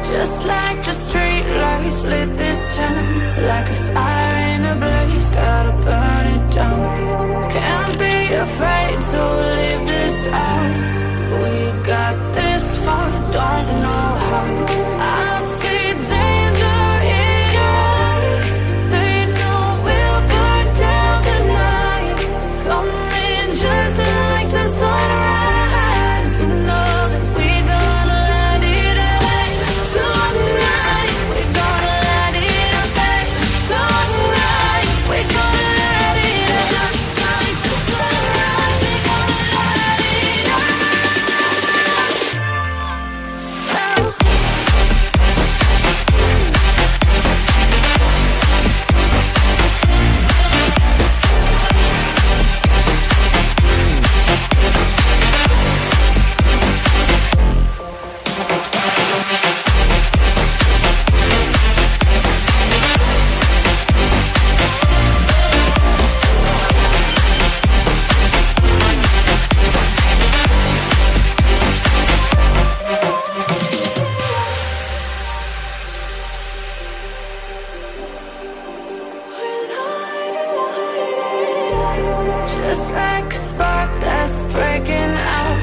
Just like the street lights lit this town, like a fire in a blaze, gotta burn it down. Can't be afraid to leave this out. We got this far, don't know how. I see danger in your eyes. They know we'll burn down the night. Coming just like the sunrise. You know that we gonna let it away. Tonight, we gonna let it away. Tonight, we gonna let it away. Just like the sunrise, we gonna let it out. Just like a spark that's breaking out.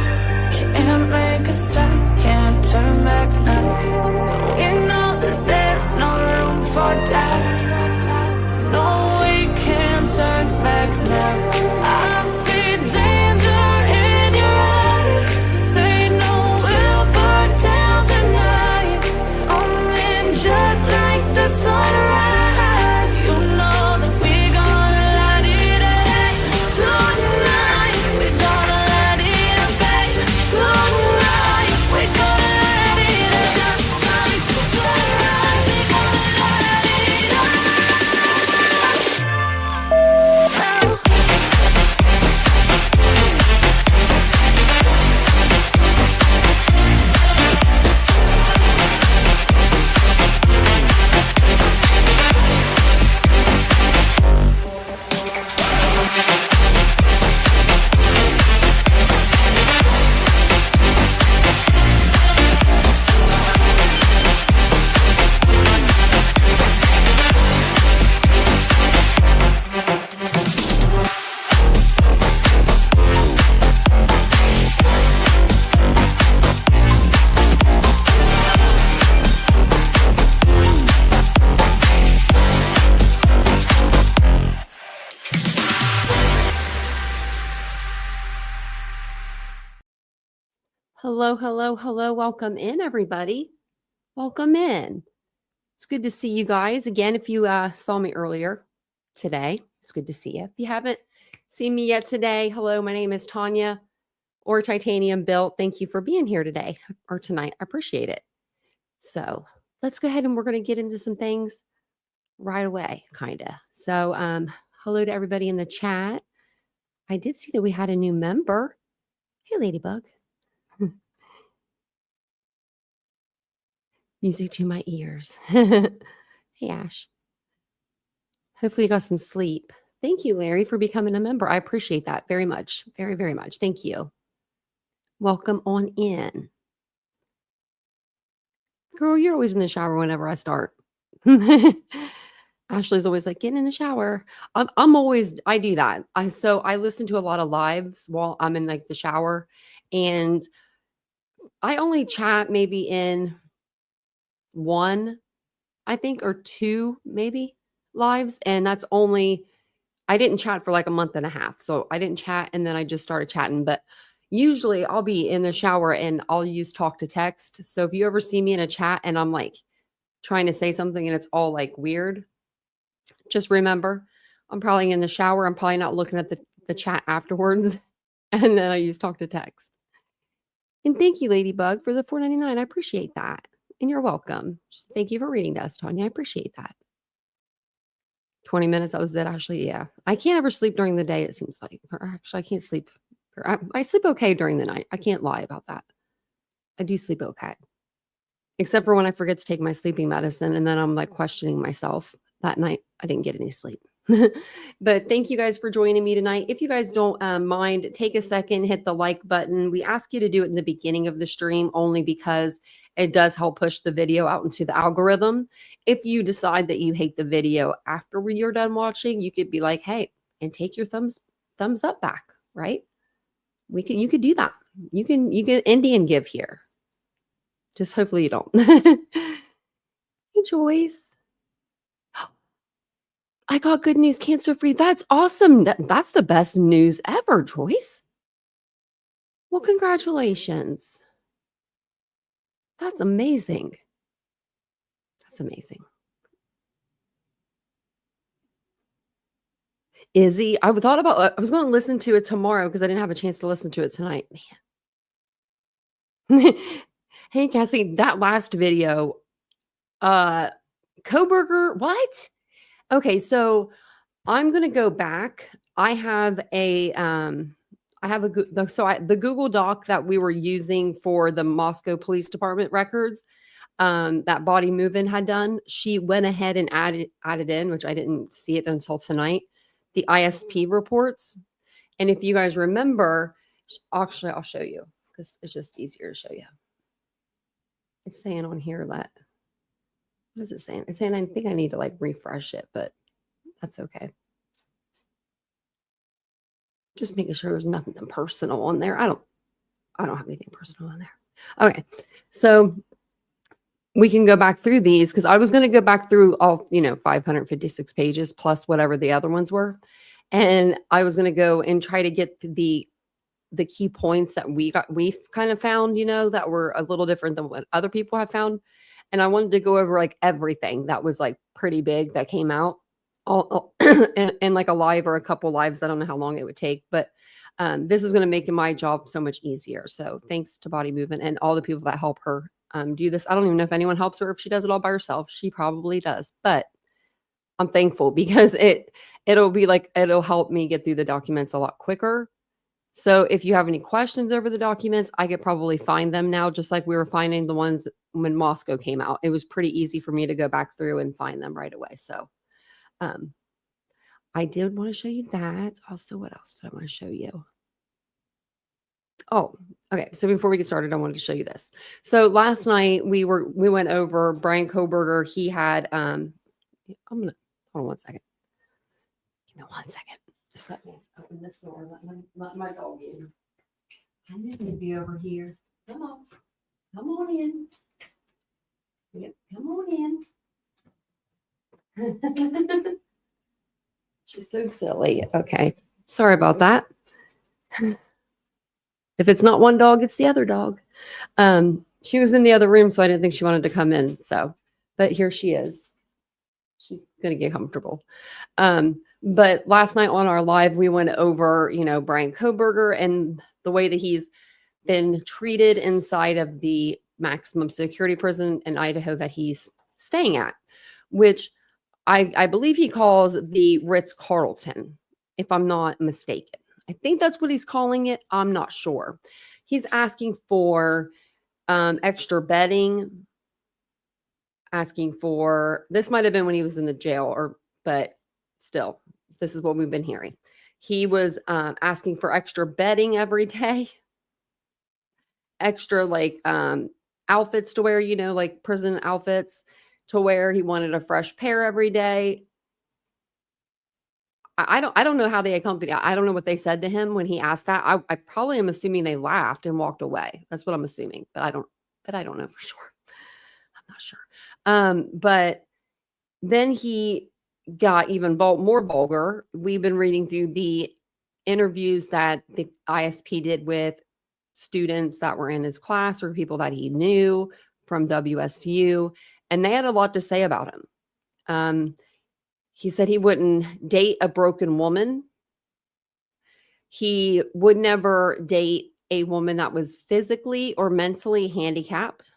Can't make a stop, can't turn back now. We know that there's no room for doubt. No, we can't turn back now. I see danger in your eyes. They know we'll burn down the night. Coming just like the sunrise. You know that we gonna let it away. Tonight, we gonna let it away. Tonight, we gonna let it away. Just like the sunrise, we gonna let it away. Hello, hello, hello. Welcome in, everybody. Welcome in. It's good to see you guys. Again, if you saw me earlier today, it's good to see you. If you haven't seen me yet today, hello, my name is Tanya or TitaniumBuilt. Thank you for being here today or tonight. I appreciate it. So let's go ahead and we're going to get into some things right away, kind of. So hello to everybody in the chat. I did see that we had a new member. Hey, Ladybug. Music to my ears. Hey, Ash. Hopefully you got some sleep. Thank you, Larry, for becoming a member. I appreciate that very much. Very, very much. Thank you. Welcome on in. Girl, you're always in the shower whenever I start. Ashley's always like, getting in the shower. I do that. So I listen to a lot of lives while I'm in like the shower, and I only chat maybe in one, I think, or two maybe lives. And that's only, I didn't chat for like a month and a half. So I didn't chat and then I just started chatting. But usually I'll be in the shower and I'll use talk to text. So if you ever see me in a chat and I'm like trying to say something and it's all like weird, just remember I'm probably in the shower. I'm probably not looking at the chat afterwards. And then I use talk to text. And thank you, Ladybug, for the $4.99. I appreciate that. And you're welcome. Thank you for reading to us, Tanya. I appreciate that. 20 minutes, that was it, Ashley. Yeah. I can't ever sleep during the day, it seems like. Or actually, I can't sleep. I sleep okay during the night. I can't lie about that. I do sleep okay. Except for when I forget to take my sleeping medicine and then I'm like questioning myself. That night, I didn't get any sleep. But thank you guys for joining me tonight. If you guys don't mind, take a second, hit the like button. We ask you to do it in the beginning of the stream only because it does help push the video out into the algorithm. If you decide that you hate the video after you're done watching, you could be like, hey, and take your thumbs up back, right? You could do that. You can Indian give here. Just hopefully you don't. Hey, Joyce. I got good news, cancer-free. That's awesome. That's the best news ever, Joyce. Well, congratulations. That's amazing. That's amazing. Izzy, I was going to listen to it tomorrow because I didn't have a chance to listen to it tonight. Man. Hey, Cassie, that last video, Kohberger, what? Okay, so I'm going to go back. I have the Google Doc that we were using for the Moscow Police Department records that Body Movin' had done. She went ahead and added in, which I didn't see it until tonight, the ISP reports. And if you guys remember, actually, I'll show you because it's just easier to show you. It's saying on here that, what is it saying? It's saying I think I need to like refresh it, but that's okay. Just making sure there's nothing personal on there. I don't have anything personal on there. Okay. So we can go back through these because I was going to go back through all, 556 pages plus whatever the other ones were. And I was going to go and try to get the key points that we've kind of found, that were a little different than what other people have found. And I wanted to go over like everything that was like pretty big that came out all and like a live or a couple lives. I don't know how long it would take, but this is going to make my job so much easier. So thanks to Body Movement and all the people that help her do this. I don't even know if anyone helps her, if she does it all by herself. She probably does, but I'm thankful because it'll help me get through the documents a lot quicker. So if you have any questions over the documents, I could probably find them now, just like we were finding the ones when Moscow came out. It was pretty easy for me to go back through and find them right away. So I did want to show you that. Also, what else did I want to show you? Oh, okay. So before we get started, I wanted to show you this. So last night we went over Brian Kohberger. He had I'm gonna hold on one second. Give me 1 second. Just let me open this door. Let my dog in. I need to be over here. Come on in. Yeah, come on in. She's so silly. Okay. Sorry about that. If it's not one dog, it's the other dog. She was in the other room, so I didn't think she wanted to come in. So, but here she is. She's going to get comfortable. But last night on our live, we went over, Brian Kohberger and the way that he's been treated inside of the maximum security prison in Idaho that he's staying at, which I believe he calls the Ritz-Carlton, if I'm not mistaken. I think that's what he's calling it. I'm not sure. He's asking for extra bedding, asking for, this might have been when he was in the jail, but still, this is what we've been hearing. He was asking for extra bedding every day, extra like outfits to wear, like prison outfits to wear. He wanted a fresh pair every day. I don't know how they accompanied. I don't know what they said to him when he asked that. I probably am assuming they laughed and walked away. That's what I'm assuming, but I don't know for sure. I'm not sure. But then he got even more vulgar. We've been reading through the interviews that the ISP did with students that were in his class or people that he knew from WSU, and they had a lot to say about him. He said he wouldn't date a broken woman. He would never date a woman that was physically or mentally handicapped.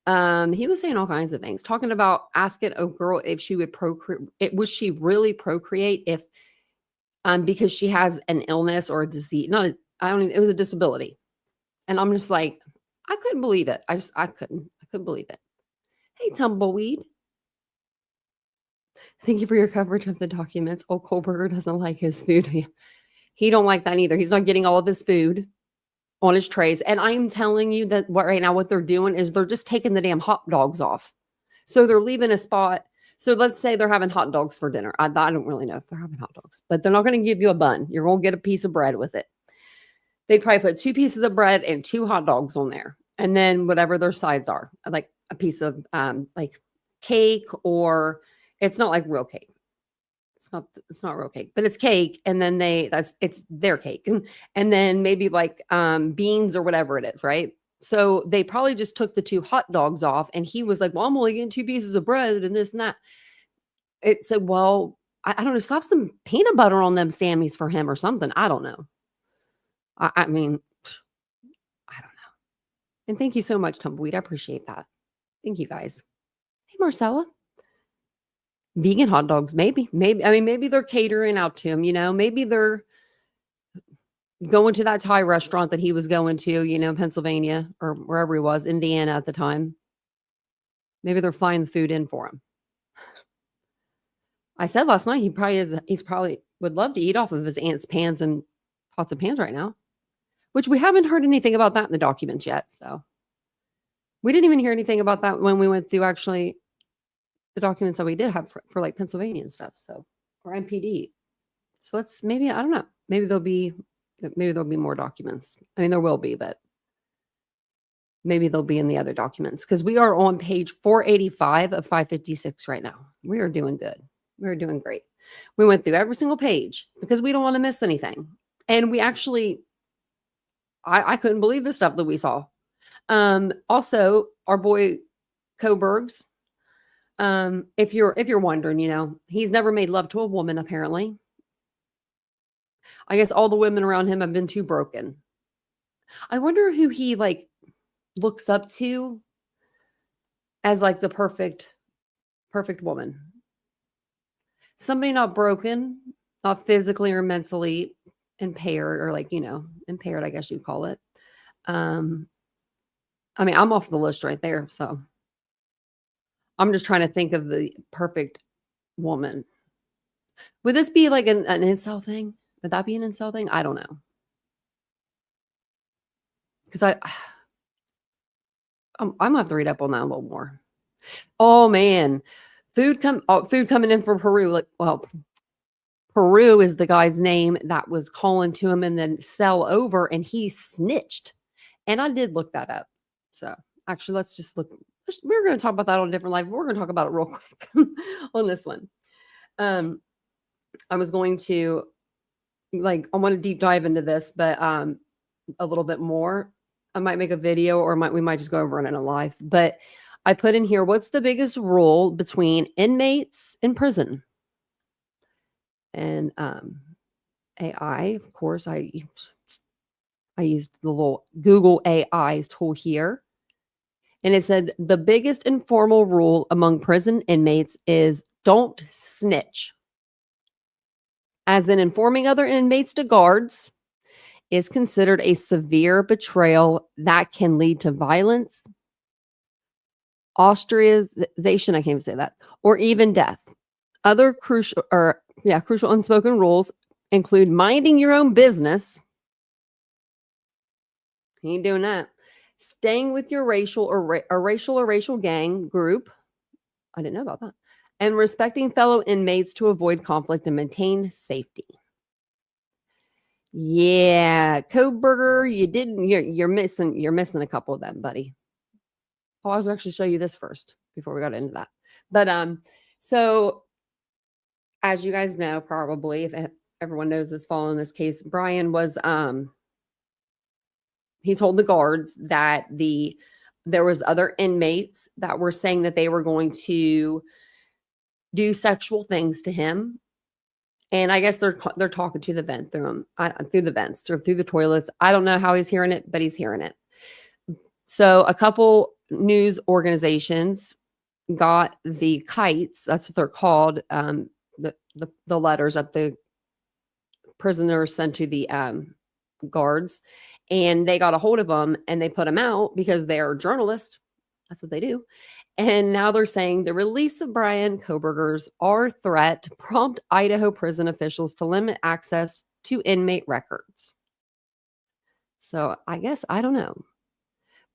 He was saying all kinds of things, talking about asking a girl if she would procreate. Would she really procreate if, because she has an illness or a disease? It was a disability. And I'm just like, I couldn't believe it. I couldn't believe it. Hey, Tumbleweed. Thank you for your coverage of the documents. Oh, Kohberger doesn't like his food. He don't like that either. He's not getting all of his food on his trays. And I'm telling you that right now, what they're doing is they're just taking the damn hot dogs off. So they're leaving a spot. So let's say they're having hot dogs for dinner. I don't really know if they're having hot dogs, but they're not going to give you a bun. You're going to get a piece of bread with it. They probably put 2 pieces of bread and 2 hot dogs on there. And then whatever their sides are, like a piece of like cake, or it's not like real cake. It's not real cake, but it's cake. And then it's their cake. And then maybe like beans or whatever it is, right? So they probably just took the 2 hot dogs off, and he was like, well, I'm only getting 2 pieces of bread and this and that. It said, well, I don't know, slap some peanut butter on them Sammys for him or something. I don't know. I mean, I don't know. And thank you so much, Tumbleweed. I appreciate that. Thank you guys. Hey, Marcella. Vegan hot dogs, maybe. I mean, maybe they're catering out to him, maybe they're going to that Thai restaurant that he was going to, Pennsylvania or wherever he was, Indiana at the time. Maybe they're flying the food in for him. I said last night he's probably would love to eat off of his aunt's pans and pots of pans right now, which we haven't heard anything about that in the documents yet. So we didn't even hear anything about that when we went through actually the documents that we did have for like Pennsylvania and stuff. So, or MPD. So let's maybe, I don't know, maybe there'll be more documents. I mean, there will be, but maybe they'll be in the other documents, because we are on page 485 of 556 right now. We are doing good. We're doing great. We went through every single page because we don't want to miss anything. And we actually, I couldn't believe the stuff that we saw. Also, our boy Kohberg's, if you're wondering, he's never made love to a woman, apparently. I guess all the women around him have been too broken. I wonder who he like looks up to as like the perfect woman. Somebody not broken, not physically or mentally impaired, or like, impaired, I guess you'd call it. I mean, I'm off the list right there. So I'm just trying to think of the perfect woman. Would this be like an incel thing? Would that be an incel thing? I don't know. Because I'm gonna have to read up on that a little more. Oh man, food coming in from Peru. Like, well, Peru is the guy's name that was calling to him and then sell over, and he snitched. And I did look that up. So actually, let's just look. We're going to talk about that on a different live. We're going to talk about it real quick on this one. I was going to I want to deep dive into this, but a little bit more. I might make a video, or we might just go over it in a live. But I put in here, what's the biggest rule between inmates in prison? And AI, of course, I used the little Google AI tool here. And it said the biggest informal rule among prison inmates is don't snitch. As in, informing other inmates to guards is considered a severe betrayal that can lead to violence, ostracization, I can't even say that, or even death. Other crucial unspoken rules include minding your own business. He ain't doing that. Staying with your racial gang group. I didn't know about that. And respecting fellow inmates to avoid conflict and maintain safety. Yeah, Kohberger, you're missing a couple of them, buddy. Oh, I was actually show you this first before we got into that. But so as you guys know, probably if everyone knows this, following this case, Brian was he told the guards that there was other inmates that were saying that they were going to do sexual things to him. And I guess they're talking to the vent through the vents, through the toilets. I don't know how he's hearing it, but he's hearing it. So a couple news organizations got the kites, that's what they're called, the letters that the prisoners sent to the guards, and they got a hold of them and they put them out because they're journalists. That's what they do. And now they're saying the release of Brian Kohberger's our threat to prompt Idaho prison officials to limit access to inmate records. So I guess, I don't know.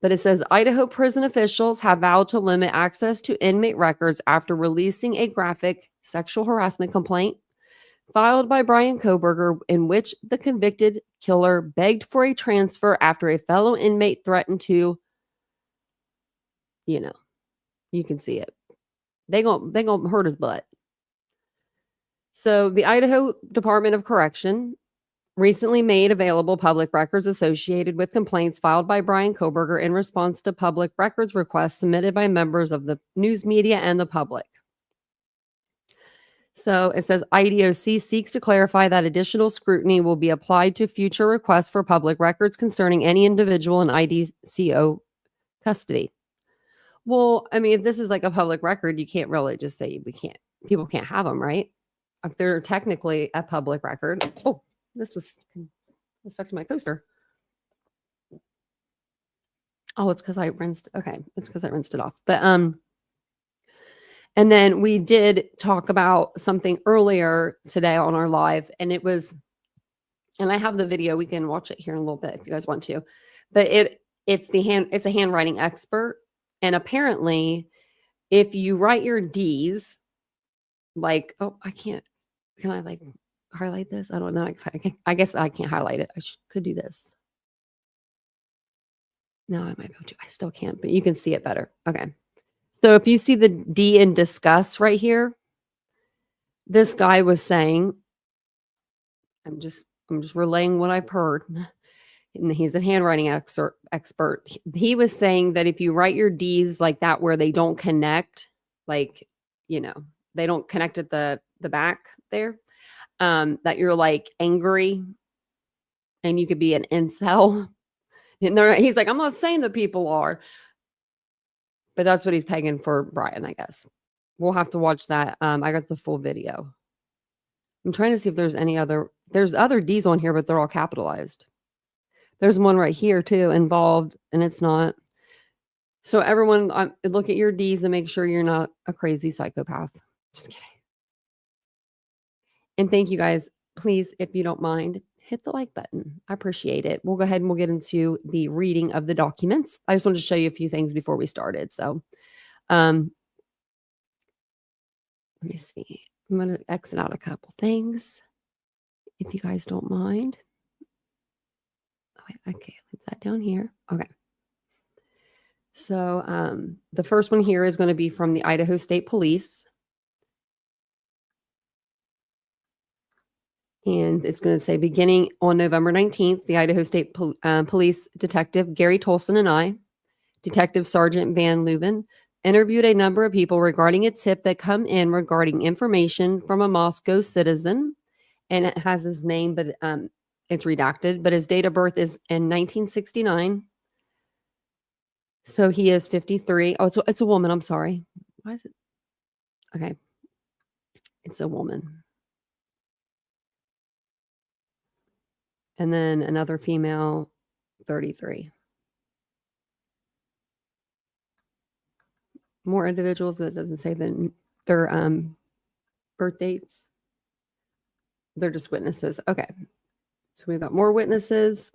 But it says Idaho prison officials have vowed to limit access to inmate records after releasing a graphic sexual harassment complaint filed by Brian Kohberger, in which the convicted killer begged for a transfer after a fellow inmate threatened to, you can see it. They gonna hurt his butt. So the Idaho Department of Correction recently made available public records associated with complaints filed by Brian Kohberger in response to public records requests submitted by members of the news media and the public. So it says IDOC seeks to clarify that additional scrutiny will be applied to future requests for public records concerning any individual in IDCO custody. Well, I mean, if this is like a public record, you can't really just say people can't have them, right? If they're technically a public record. Oh, this was stuck to my coaster. Oh, it's because I rinsed. Okay, it's because I rinsed it off. But and then we did talk about something earlier today on our live, and it was, and I have the video. We can watch it here in a little bit if you guys want to. But it's a handwriting expert, and apparently, if you write your D's, like, oh, I can't. Can I like highlight this? I don't know. I guess I can't highlight it. I could do this. No, I might be able to. I still can't, but you can see it better. Okay. So if you see the D in discuss right here, this guy was saying, I'm just relaying what I've heard. And he's a handwriting expert. He was saying that if you write your D's like that, where they don't connect, like, they don't connect at the back there, that you're like angry and you could be an incel. And he's like, I'm not saying that people are, but that's what he's pegging for Brian, I guess. We'll have to watch that. I got the full video. I'm trying to see if there's there's other D's on here, but they're all capitalized. There's one right here too, involved, and it's not. So everyone, look at your D's and make sure you're not a crazy psychopath. Just kidding. And thank you guys. Please, if you don't mind, hit the like button. I appreciate it. We'll go ahead and we'll get into the reading of the documents. I just wanted to show you a few things before we started. So let me see. I'm going to exit out a couple things, if you guys don't mind. Okay, leave that down here. Okay. So the first one here is going to be from the Idaho State Police. And it's going to say, beginning on November 19th, the Idaho State Police Detective Gary Tolson and I, Detective Sergeant Van Leuven, interviewed a number of people regarding a tip that come in regarding information from a Moscow citizen. And it has his name, but it's redacted. But his date of birth is in 1969. So he is 53. Oh, it's a woman. I'm sorry. Why is it? Okay. It's a woman. And then another female, 33. More individuals. That doesn't say their birth dates. They're just witnesses. Okay. So we've got more witnesses.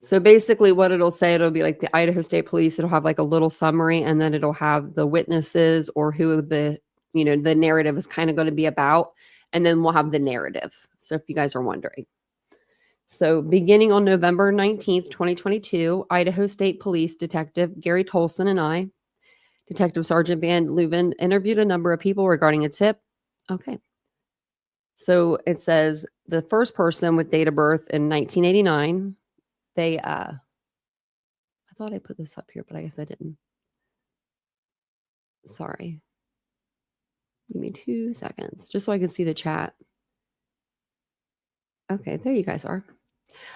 So basically what it'll say, it'll be like the Idaho State Police. It'll have like a little summary, and then it'll have the witnesses or who the narrative is kind of going to be about. And then we'll have the narrative. So if you guys are wondering. So beginning on November 19th, 2022, Idaho State Police Detective Gary Tolson and I, Detective Sergeant Van Leuven, interviewed a number of people regarding a tip. Okay. So it says the first person with date of birth in 1989, they, I thought I put this up here, but I guess I didn't. Sorry. Give me 2 seconds, just so I can see the chat. Okay, there you guys are.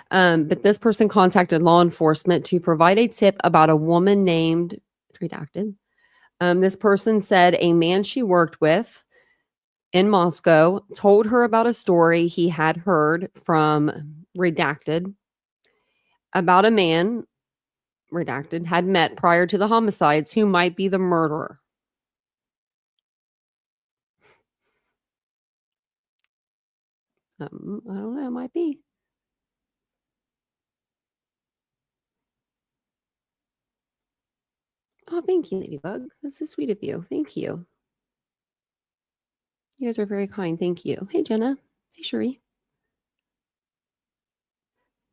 But this person contacted law enforcement to provide a tip about a woman named, redacted. This person said a man she worked with in Moscow told her about a story he had heard from, redacted, about a man redacted, had met prior to the homicides who might be the murderer. I don't know, might be. Oh, thank you, Ladybug. That's so sweet of you. Thank you. You guys are very kind. Thank you. Hey, Jenna. Hey, Sheree.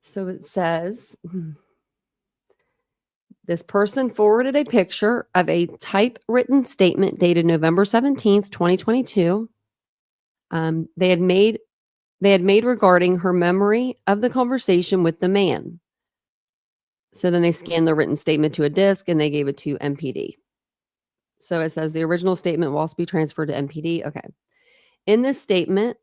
So it says this person forwarded a picture of a typewritten statement dated November 17th, 2022. They had made regarding her memory of the conversation with the man. So then they scanned the written statement to a disk and they gave it to MPD. So it says the original statement will also be transferred to MPD. Okay. In this statement,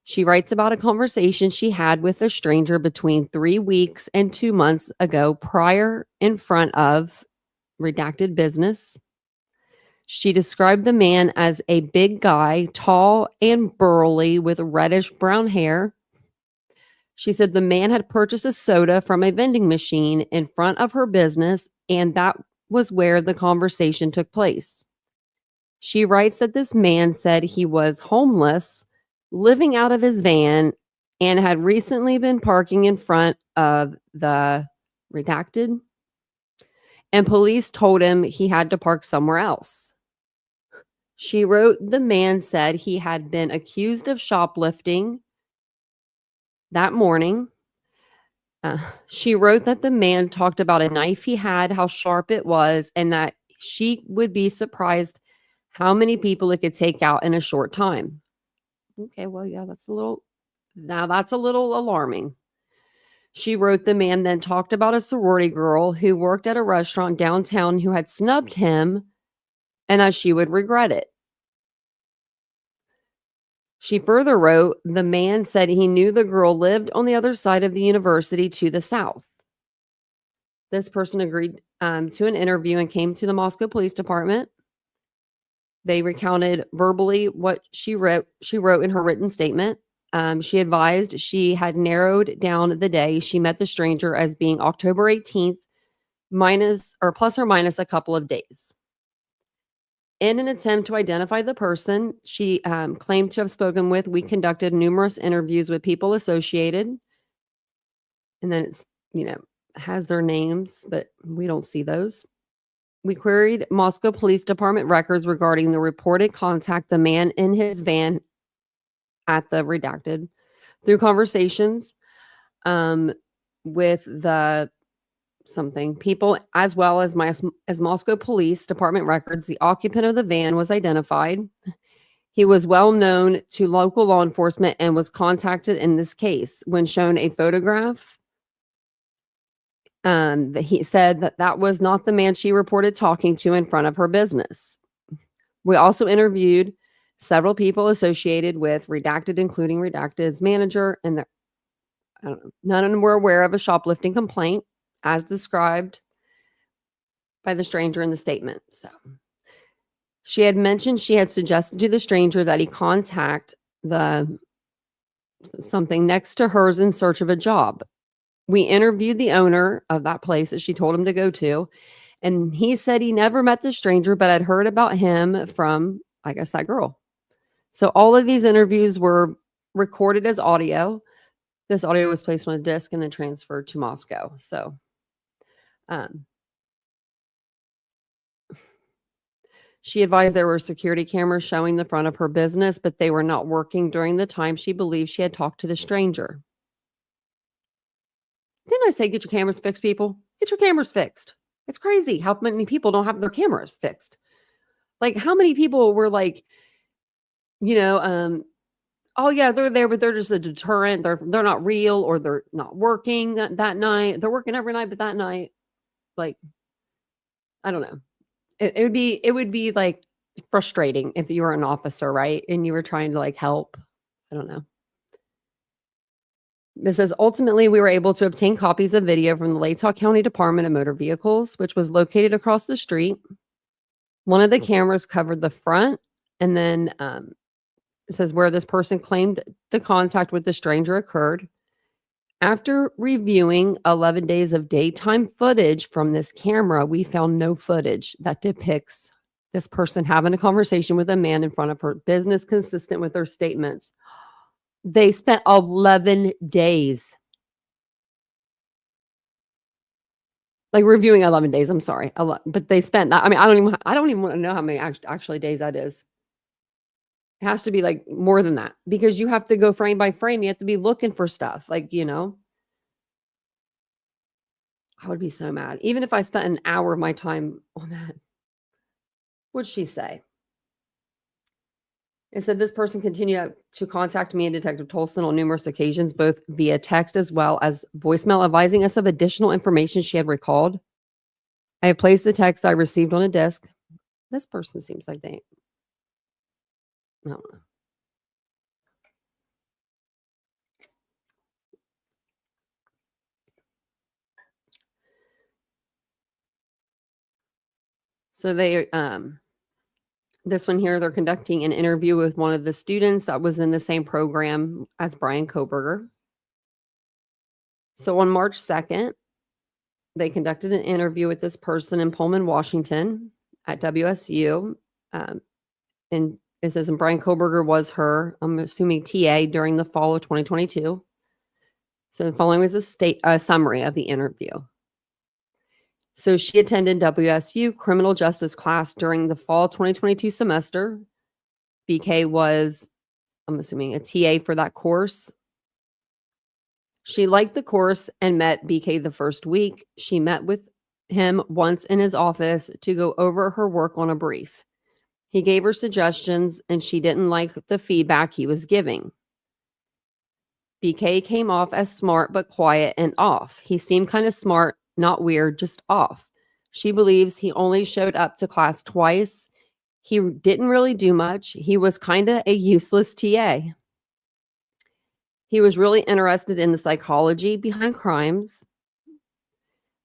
she writes about a conversation she had with a stranger between 3 weeks and 2 months ago prior in front of redacted business. She described the man as a big guy, tall and burly with reddish brown hair. She said the man had purchased a soda from a vending machine in front of her business, and that was where the conversation took place. She writes that this man said he was homeless, living out of his van, and had recently been parking in front of the redacted, and police told him he had to park somewhere else. She wrote the man said he had been accused of shoplifting that morning. She wrote that the man talked about a knife he had, how sharp it was, and that she would be surprised how many people it could take out in a short time. Okay, well, yeah, that's a little alarming. She wrote the man then talked about a sorority girl who worked at a restaurant downtown who had snubbed him and that she would regret it. She further wrote, the man said he knew the girl lived on the other side of the university to the south. This person agreed to an interview and came to the Moscow Police Department. They recounted verbally what she wrote in her written statement. She advised she had narrowed down the day she met the stranger as being October 18th, plus or minus a couple of days. In an attempt to identify the person she claimed to have spoken with, we conducted numerous interviews with people associated. And then it's, has their names, but we don't see those. We queried Moscow Police Department records regarding the reported contact the man in his van at the redacted through conversations with the people, as well as Moscow Police Department records. The occupant of the van was identified. He was well known to local law enforcement and was contacted in this case. When shown a photograph, that he said that was not the man she reported talking to in front of her business. We also interviewed several people associated with redacted, including redacted's manager, and none of them were aware of a shoplifting complaint as described by the stranger in the statement. So she had mentioned she had suggested to the stranger that he contact something next to hers in search of a job. We interviewed the owner of that place that she told him to go to, and he said he never met the stranger, but had heard about him from, I guess, that girl. So all of these interviews were recorded as audio. This audio was placed on a disc and then transferred to Moscow. So she advised there were security cameras showing the front of her business, but they were not working during the time she believed she had talked to the stranger. Didn't I say get your cameras fixed, people? Get your cameras fixed. It's crazy how many people don't have their cameras fixed. Like, how many people were like, oh yeah, they're there, but they're just a deterrent. They're not real, or they're not working that night. They're working every night, but that night, like, I don't know. It would be like frustrating if you were an officer, right? And you were trying to like help. I don't know. This says, ultimately, we were able to obtain copies of video from the Latah County Department of Motor Vehicles, which was located across the street. One of the cameras covered the front, and then it says where this person claimed the contact with the stranger occurred. After reviewing 11 days of daytime footage from this camera, we found no footage that depicts this person having a conversation with a man in front of her, business consistent with their statements. They spent 11 days. Like reviewing 11 days, I'm sorry. But they spent that. I mean, I don't even want to know how many actually days that is. It has to be like more than that because you have to go frame by frame. You have to be looking for stuff. Like, I would be so mad. Even if I spent an hour of my time on that. What'd she say? It said this person continued to contact me and Detective Tolson on numerous occasions, both via text as well as voicemail, advising us of additional information she had recalled. I have placed the text I received on a disk. This person seems like I don't know. So they, this one here, they're conducting an interview with one of the students that was in the same program as Brian Kohberger. So on March 2nd, they conducted an interview with this person in Pullman, Washington at WSU. And it says, and Brian Kohberger was her, I'm assuming TA during the fall of 2022. So the following was a summary of the interview. So she attended WSU criminal justice class during the fall 2022 semester. BK was, I'm assuming, a TA for that course. She liked the course and met BK the first week. She met with him once in his office to go over her work on a brief. He gave her suggestions and she didn't like the feedback he was giving. BK came off as smart but quiet and off. He seemed kind of smart, not weird, just off. She believes he only showed up to class twice. He didn't really do much. He was kind of a useless TA. He was really interested in the psychology behind crimes.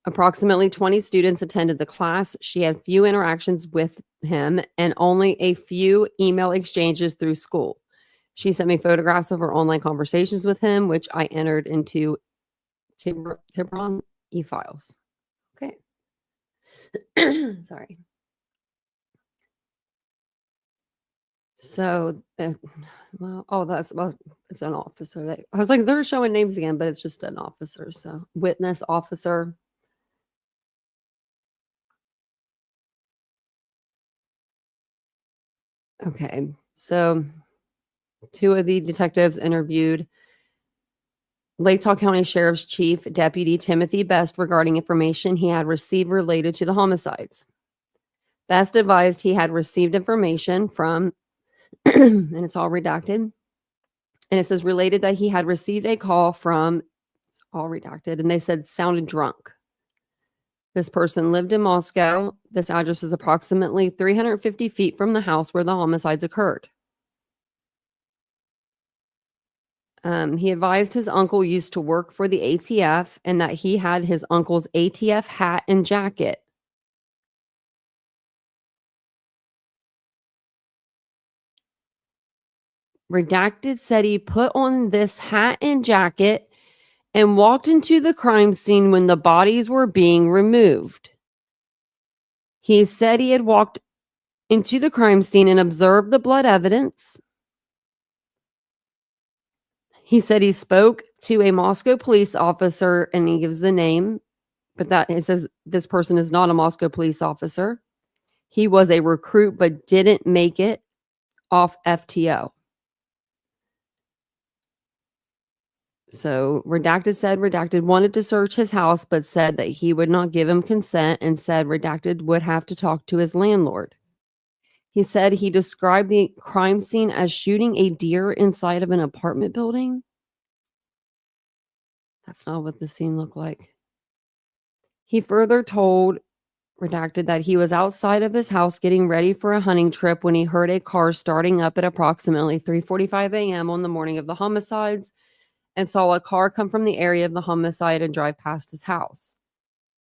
Approximately 20 students attended the class. She had few interactions with him and only a few email exchanges through school. She sent me photographs of her online conversations with him, which I entered into Tiburon e-files. Okay. Sorry. So, it's an officer. I was like, they're showing names again, but it's just an officer. So, witness, officer. Okay. So, two of the detectives interviewed Latah County Sheriff's Chief Deputy Timothy Best regarding information he had received related to the homicides. Best advised he had received information from, and it's all redacted, and it says related that he had received a call from, it's all redacted, and they said sounded drunk. This person lived in Moscow. This address is approximately 350 feet from the house where the homicides occurred. He advised his uncle used to work for the ATF and that he had his uncle's ATF hat and jacket. Redacted said he put on this hat and jacket and walked into the crime scene when the bodies were being removed. He said he had walked into the crime scene and observed the blood evidence. He said he spoke to a Moscow police officer and he gives the name, but that it says this person is not a Moscow police officer. He was a recruit but didn't make it off FTO. So Redacted said Redacted wanted to search his house, but said that he would not give him consent and said Redacted would have to talk to his landlord. He said he described the crime scene as shooting a deer inside of an apartment building. That's not what the scene looked like. He further told Redacted that he was outside of his house getting ready for a hunting trip when he heard a car starting up at approximately 3:45 a.m. on the morning of the homicides and saw a car come from the area of the homicide and drive past his house.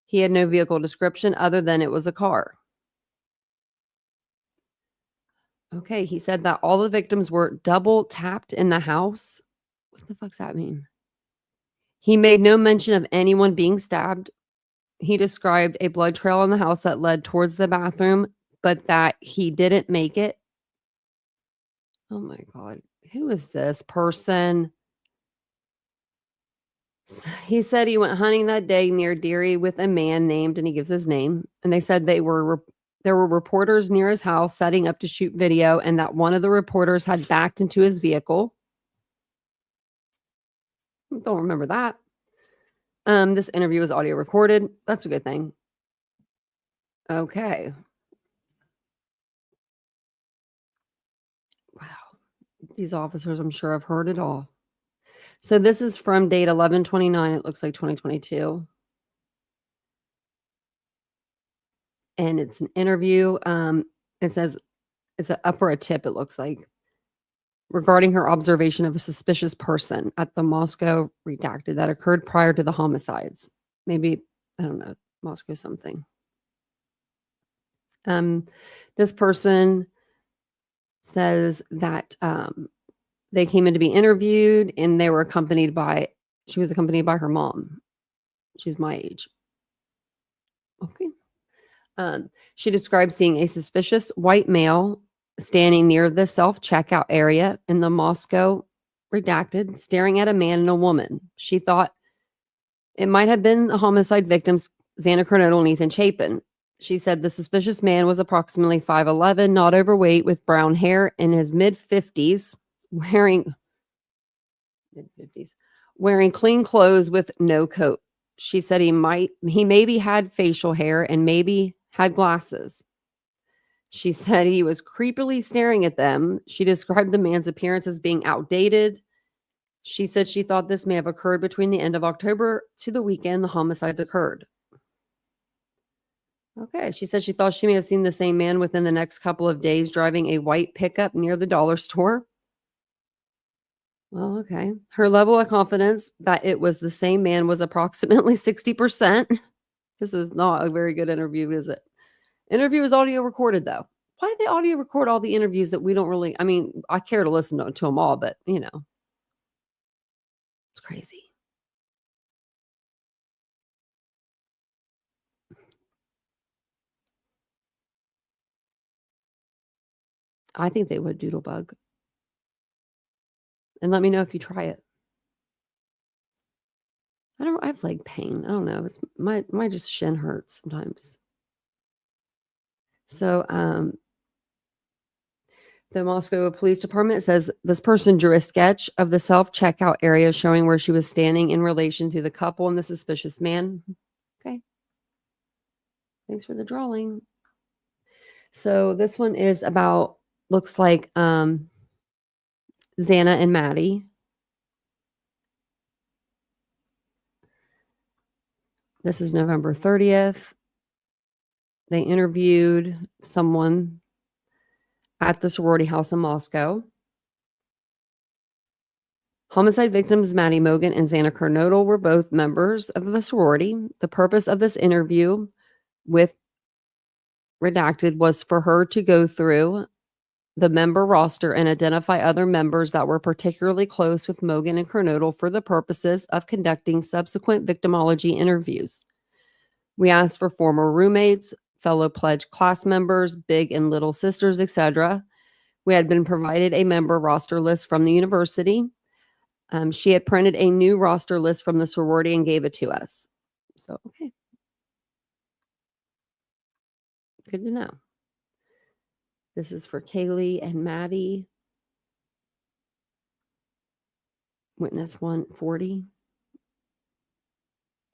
He had no vehicle description other than it was a car. Okay, he said that all the victims were double tapped in the house. What the fuck's that mean? He made no mention of anyone being stabbed. He described a blood trail in the house that led towards the bathroom, but that he didn't make it. Oh my God. Who is this person? He said he went hunting that day near Deary with a man named, and he gives his name. And they said there were reporters near his house setting up to shoot video, and that one of the reporters had backed into his vehicle. Don't remember that. This interview was audio recorded. That's a good thing. Okay. Wow. These officers, I'm sure, have heard it all. So this is from date 11/29. It looks like 2022. And it's an interview. It says it's up for a tip, it looks like, regarding her observation of a suspicious person at the Moscow redacted that occurred prior to the homicides. Maybe, I don't know, Moscow something. This person says that they came in to be interviewed, and she was accompanied by her mom. She's my age. Okay. She described seeing a suspicious white male standing near the self-checkout area in the Moscow redacted, staring at a man and a woman. She thought it might have been the homicide victims, Xana Kernodle and Ethan Chapin. She said the suspicious man was approximately 5'11", not overweight, with brown hair, in his mid-50s, wearing clean clothes with no coat. She said he maybe had facial hair and maybe had glasses. She said he was creepily staring at them. She described the man's appearance as being outdated. She said she thought this may have occurred between the end of October to the weekend the homicides occurred. Okay. She said she thought she may have seen the same man within the next couple of days driving a white pickup near the dollar store. Well, okay. Her level of confidence that it was the same man was approximately 60%. This is not a very good interview, is it? Interview is audio recorded, though. Why did they audio record all the interviews that we don't really, I mean, I care to listen to them all, but, you know, it's crazy. I think they would doodlebug. And let me know if you try it. I have leg pain. I don't know. It's my just shin hurts sometimes. So, the Moscow Police Department says this person drew a sketch of the self-checkout area showing where she was standing in relation to the couple and the suspicious man. Okay. Thanks for the drawing. So this one is about, looks like Xana and Maddie. This is November 30th. They interviewed someone at the sorority house in Moscow. Homicide victims Maddie Mogan and Xana Kernodle were both members of the sorority. The purpose of this interview with Redacted was for her to go through the member roster and identify other members that were particularly close with Mogan and Kernodle for the purposes of conducting subsequent victimology interviews. We asked for former roommates, fellow pledge class members, big and little sisters, etc. We had been provided a member roster list from the university. She had printed a new roster list from the sorority and gave it to us. So, okay. Good to know. This is for Kaylee and Maddie. Witness 140.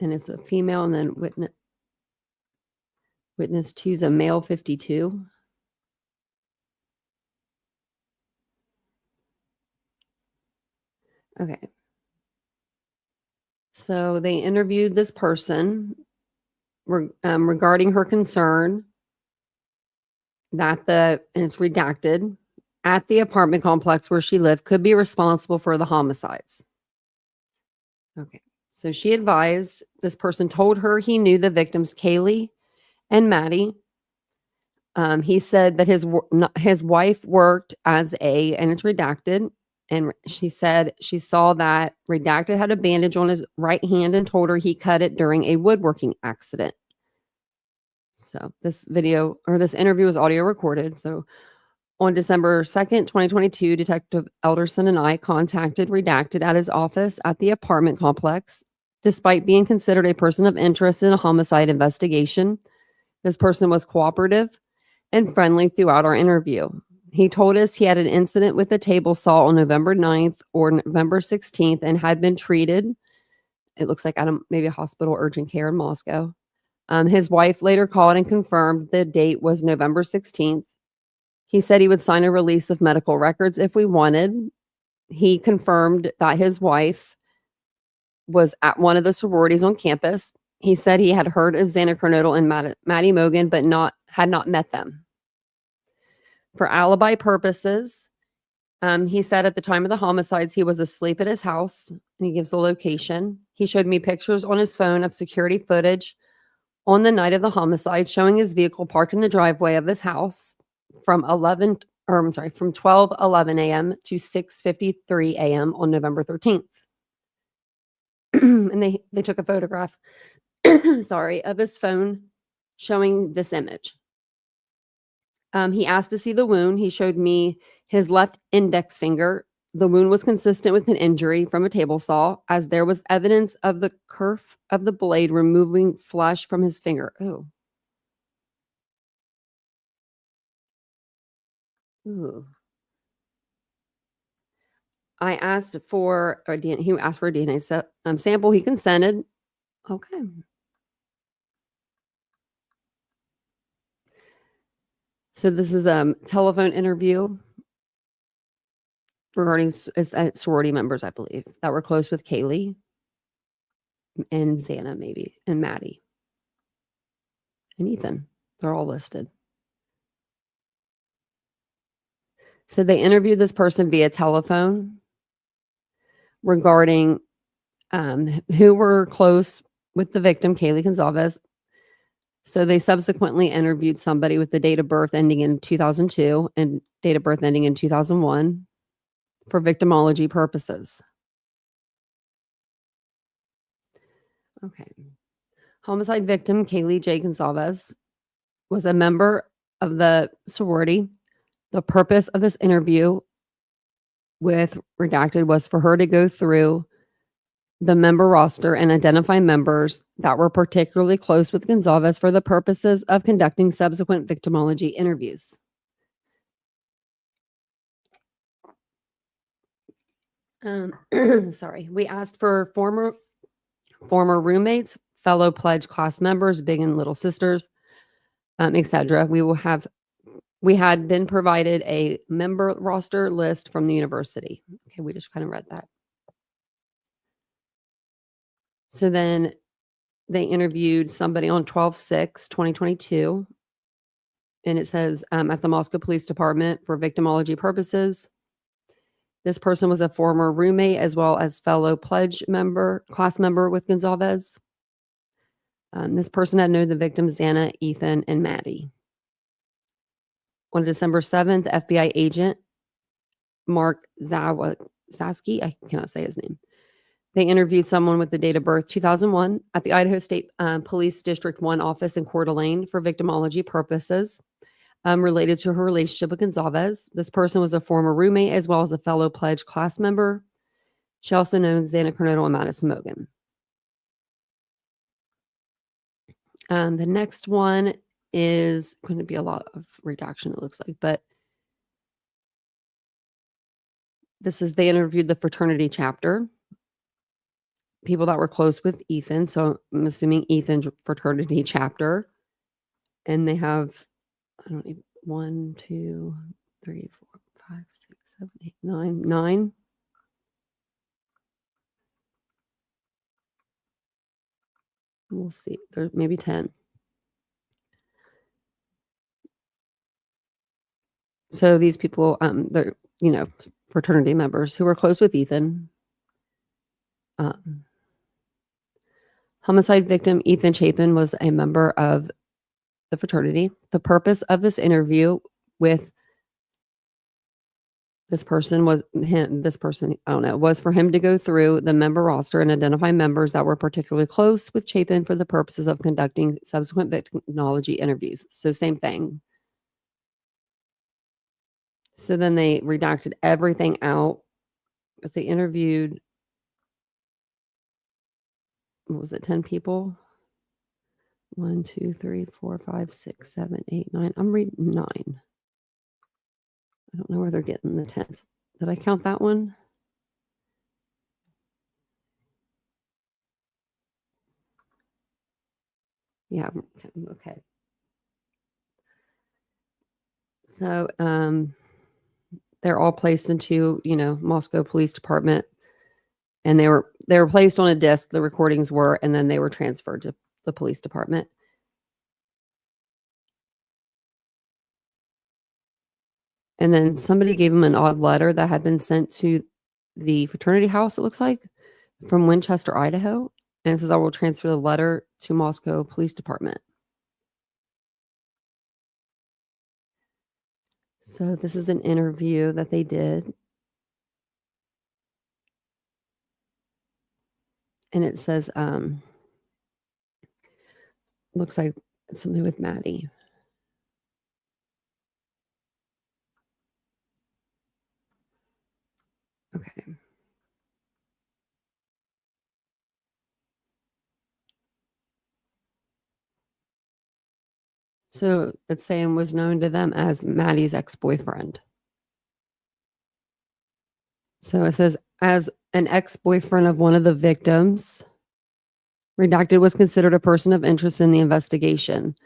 And it's a female, and then witness 2 is a male 52. Okay. So they interviewed this person regarding her concern that and it's redacted, at the apartment complex where she lived could be responsible for the homicides. Okay. So she advised, this person told her he knew the victims, Kaylee and Maddie. He said that his wife worked as and it's redacted, And she said she saw that Redacted had a bandage on his right hand and told her he cut it during a woodworking accident. So this interview was audio recorded. So on December 2nd, 2022, Detective Elderson and I contacted Redacted at his office at the apartment complex. Despite being considered a person of interest in a homicide investigation, this person was cooperative and friendly throughout our interview. He told us he had an incident with a table saw on November 9th or November 16th and had been treated. It looks like at maybe a hospital urgent care in Moscow. His wife later called and confirmed the date was November 16th. He said he would sign a release of medical records if we wanted. He confirmed that his wife was at one of the sororities on campus. He said he had heard of Xana Kernodle and Maddie Mogan, but had not met them. For alibi purposes, he said at the time of the homicides, he was asleep at his house, and he gives the location. He showed me pictures on his phone of security footage on the night of the homicide, showing his vehicle parked in the driveway of his house from 12:11 a.m. to 6:53 a.m. on November 13th. And they took a photograph, of his phone showing this image. He asked to see the wound. He showed me his left index finger. The wound was consistent with an injury from a table saw, as there was evidence of the kerf of the blade removing flesh from his finger. Oh. Ooh. I asked for a DNA. He asked for a DNA sample. He consented. Okay. So this is a telephone interview regarding sorority members, I believe, that were close with Kaylee and Xana, maybe, and Maddie and Ethan. They're all listed. So they interviewed this person via telephone regarding who were close with the victim, Kaylee Gonzalez. So they subsequently interviewed somebody with the date of birth ending in 2002 and date of birth ending in 2001 for victimology purposes. Okay. Homicide victim Kaylee J. Gonzalez was a member of the sorority. The purpose of this interview with Redacted was for her to go through the member roster and identify members that were particularly close with Gonzalez for the purposes of conducting subsequent victimology interviews. Sorry. We asked for former roommates, fellow pledge class members, big and little sisters, etc. We had been provided a member roster list from the university. Okay, we just kind of read that. So then they interviewed somebody on 12/6/2022, and it says at the Moscow Police Department for victimology purposes. This person was a former roommate as well as fellow pledge class member with Gonzalez. This person had known the victims Xana, Ethan, and Maddie. On December 7th, FBI agent Mark Zaski, I cannot say his name. They interviewed someone with the date of birth 2001 at the Idaho State Police District 1 office in Coeur d'Alene for victimology purposes related to her relationship with Gonzalez. This person was a former roommate as well as a fellow pledge class member. She also knows Xana Kernodle and Madison Mogan. The next one is going to be a lot of redaction, it looks like, but they interviewed the fraternity chapter, people that were close with Ethan. So I'm assuming Ethan's fraternity chapter. And they have, 1, 2, 3, 4, 5, 6, 7, 8, 9. We'll see. There's maybe 10. So these people, they're, fraternity members who were close with Ethan. Homicide victim Ethan Chapin was a member of the fraternity. The purpose of this interview with This person, I don't know, was for him to go through the member roster and identify members that were particularly close with Chapin for the purposes of conducting subsequent victimology interviews. So same thing. So then they redacted everything out, but they interviewed, what was it, 10 people? 1, 2, 3, 4, 5, 6, 7, 8, 9. I'm reading 9. I don't know where they're getting the 10th. Did I count that one? Yeah, okay. So they're all placed into, Moscow Police Department, and they were placed on a disc, the recordings were, and then they were transferred to the police department. And then somebody gave him an odd letter that had been sent to the fraternity house, it looks like, from Winchester, Idaho. And it says, I will transfer the letter to Moscow Police Department. So this is an interview that they did. And it says, looks like it's something with Maddie. Okay. So it's saying was known to them as Maddie's ex-boyfriend. So it says, as an ex-boyfriend of one of the victims, redacted was considered a person of interest in the investigation.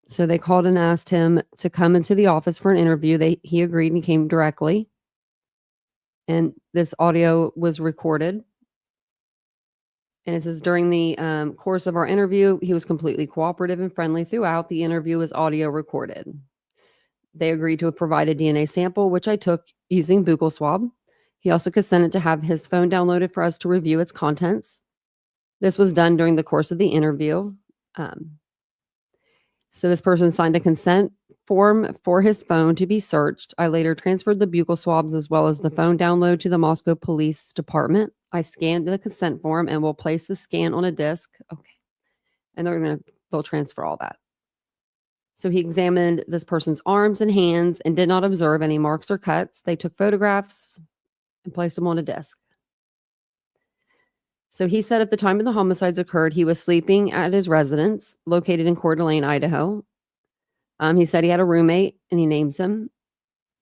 So they called and asked him to come into the office for an interview. He agreed and he came directly. And this audio was recorded. And it says, during the course of our interview, he was completely cooperative and friendly throughout. The interview was audio recorded. They agreed to provide a DNA sample, which I took using buccal swab. He also consented to have his phone downloaded for us to review its contents. This was done during the course of the interview. So this person signed a consent form for his phone to be searched. I later transferred the buccal swabs as well as the phone download to the Moscow Police Department. I scanned the consent form and will place the scan on a disk. Okay. And they'll transfer all that. So he examined this person's arms and hands and did not observe any marks or cuts. They took photographs and placed them on a disk. So he said at the time of the homicides occurred, he was sleeping at his residence located in Coeur d'Alene, Idaho. He said he had a roommate and he names him.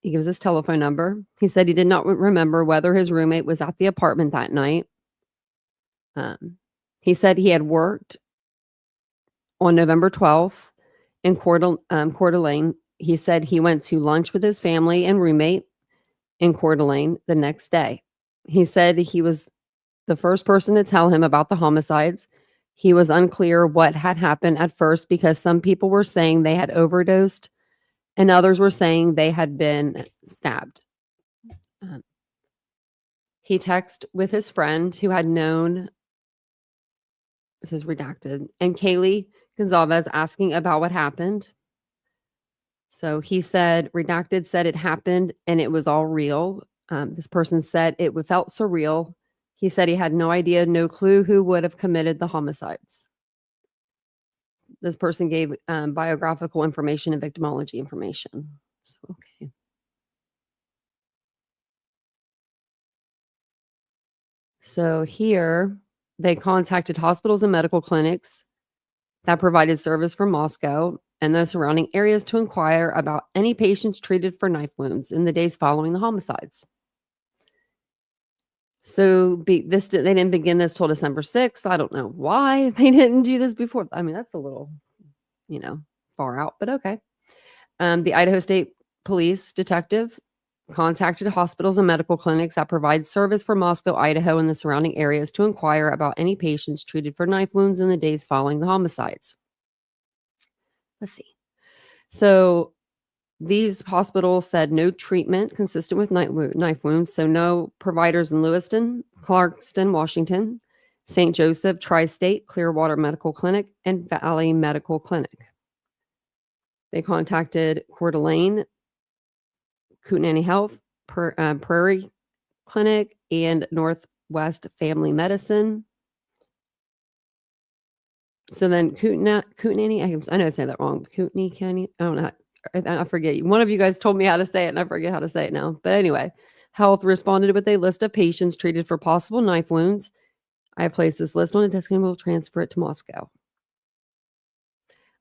He gives his telephone number. He said he did not remember whether his roommate was at the apartment that night. He said he had worked on November 12th in Coeur d'Alene. He said he went to lunch with his family and roommate in Coeur d'Alene the next day. He said he was the first person to tell him about the homicides. He was unclear what had happened at first because some people were saying they had overdosed and others were saying they had been stabbed. He texted with his friend who had known, this is redacted, and Kaylee Gonzalez asking about what happened. So he said, redacted said it happened and it was all real. This person said it felt surreal. He said he had no idea, no clue who would have committed the homicides. This person gave biographical information and victimology information. So, okay. So here, they contacted hospitals and medical clinics that provided service for Moscow and the surrounding areas to inquire about any patients treated for knife wounds in the days following the homicides. So they didn't begin this till December 6th. I don't know why they didn't do this before. I mean, that's a little, far out, but okay. The Idaho State Police detective contacted hospitals and medical clinics that provide service for Moscow, Idaho, and the surrounding areas to inquire about any patients treated for knife wounds in the days following the homicides. Let's see. So these hospitals said no treatment consistent with knife wounds. So no providers in Lewiston, Clarkston, Washington, St. Joseph, Tri-State, Clearwater Medical Clinic, and Valley Medical Clinic. They contacted Coeur d'Alene Kootenai Health, Prairie Clinic, and Northwest Family Medicine. So then Kootenai, I know I say that wrong. Kootenai County, I don't know. I forget. One of you guys told me how to say it, and I forget how to say it now. But anyway, Health responded with a list of patients treated for possible knife wounds. I placed this list on a desk and will transfer it to Moscow.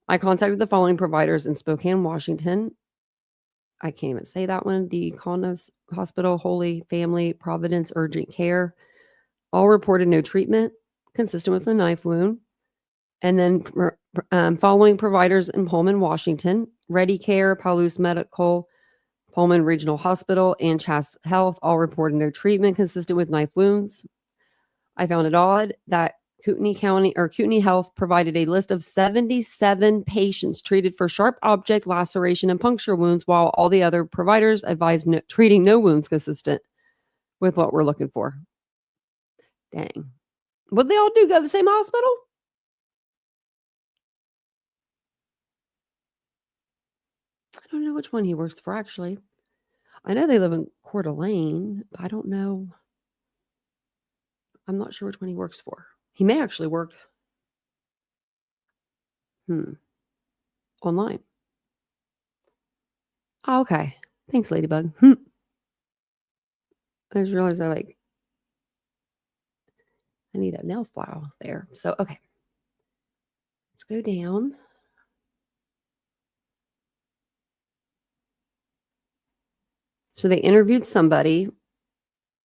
I contacted the following providers in Spokane, Washington. I can't even say that one. Deaconess Hospital, Holy Family, Providence Urgent Care. All reported no treatment consistent with a knife wound. And then following providers in Pullman, Washington, Ready Care, Paulus Medical, Pullman Regional Hospital, and Chas Health all reported no treatment consistent with knife wounds. I found it odd that Kootenai Health provided a list of 77 patients treated for sharp object laceration and puncture wounds, while all the other providers advised treating no wounds consistent with what we're looking for. Dang. Would they all go to the same hospital? I don't know which one he works for, actually. I know they live in Coeur d'Alene, but I don't know. I'm not sure which one he works for. He may actually work online. Oh, okay. Thanks, Ladybug. I just realized I need a nail file there. So, okay. Let's go down. So they interviewed somebody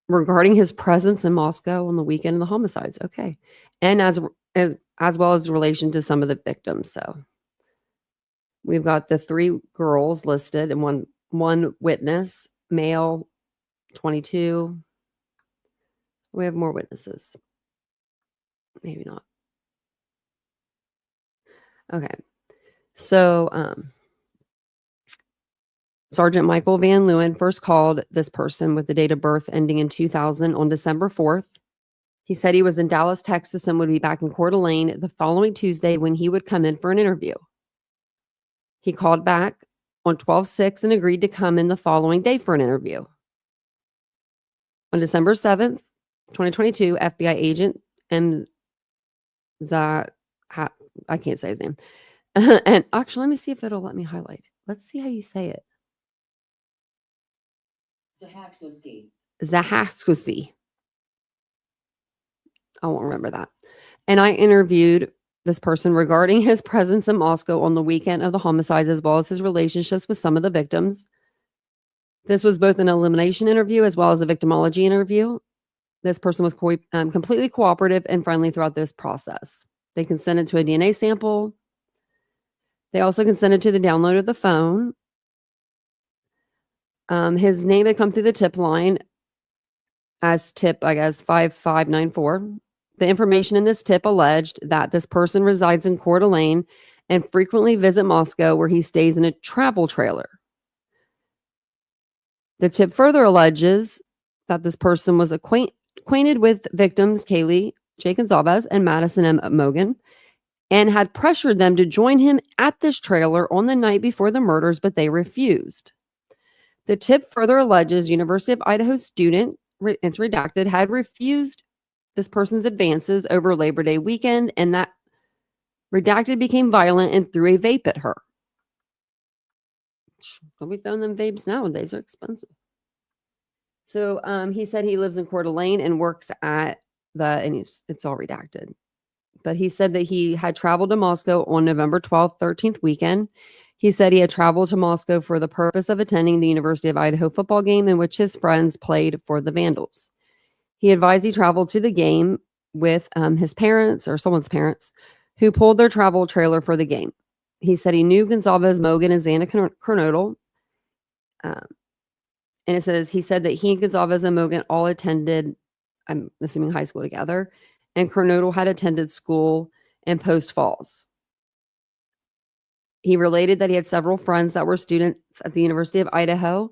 regarding his presence in Moscow on the weekend of the homicides. Okay. And as well as relation to some of the victims. So we've got the 3 girls listed and one witness, male, 22. We have more witnesses. Maybe not. Okay. So Sergeant Michael Van Leeuwen first called this person with the date of birth ending in 2000 on December 4th. He said he was in Dallas, Texas, and would be back in Coeur d'Alene the following Tuesday when he would come in for an interview. He called back on 12/6 and agreed to come in the following day for an interview. On December 7th, 2022, FBI agent I can't say his name. And actually, let me see if it'll let me highlight it. Let's see how you say it. Zahaskusi. I won't remember that. And I interviewed this person regarding his presence in Moscow on the weekend of the homicides, as well as his relationships with some of the victims. This was both an elimination interview as well as a victimology interview. This person was completely cooperative and friendly throughout this process. They consented to a DNA sample. They also consented to the download of the phone. His name had come through the tip line as tip, 5594. The information in this tip alleged that this person resides in Coeur d'Alene and frequently visit Moscow, where he stays in a travel trailer. The tip further alleges that this person was acquainted with victims Kaylee J. Gonzalez and Madison M. Mogan, and had pressured them to join him at this trailer on the night before the murders, but they refused. The tip further alleges University of Idaho student, it's redacted, had refused this person's advances over Labor Day weekend, and that redacted became violent and threw a vape at her. Don't be throwing them vapes nowadays. They're expensive. So he said he lives in Coeur d'Alene and works at it's all redacted. But he said that he had traveled to Moscow on November 12th, 13th weekend. He said he had traveled to Moscow for the purpose of attending the University of Idaho football game in which his friends played for the Vandals. He advised he traveled to the game with his parents or someone's parents who pulled their travel trailer for the game. He said he knew Gonzalez, Mogan, and Xana Kernodle. And it says he said that he and Gonzalez and Mogan all attended, I'm assuming, high school together, and Kernodle had attended school in Post Falls. He related that he had several friends that were students at the University of Idaho.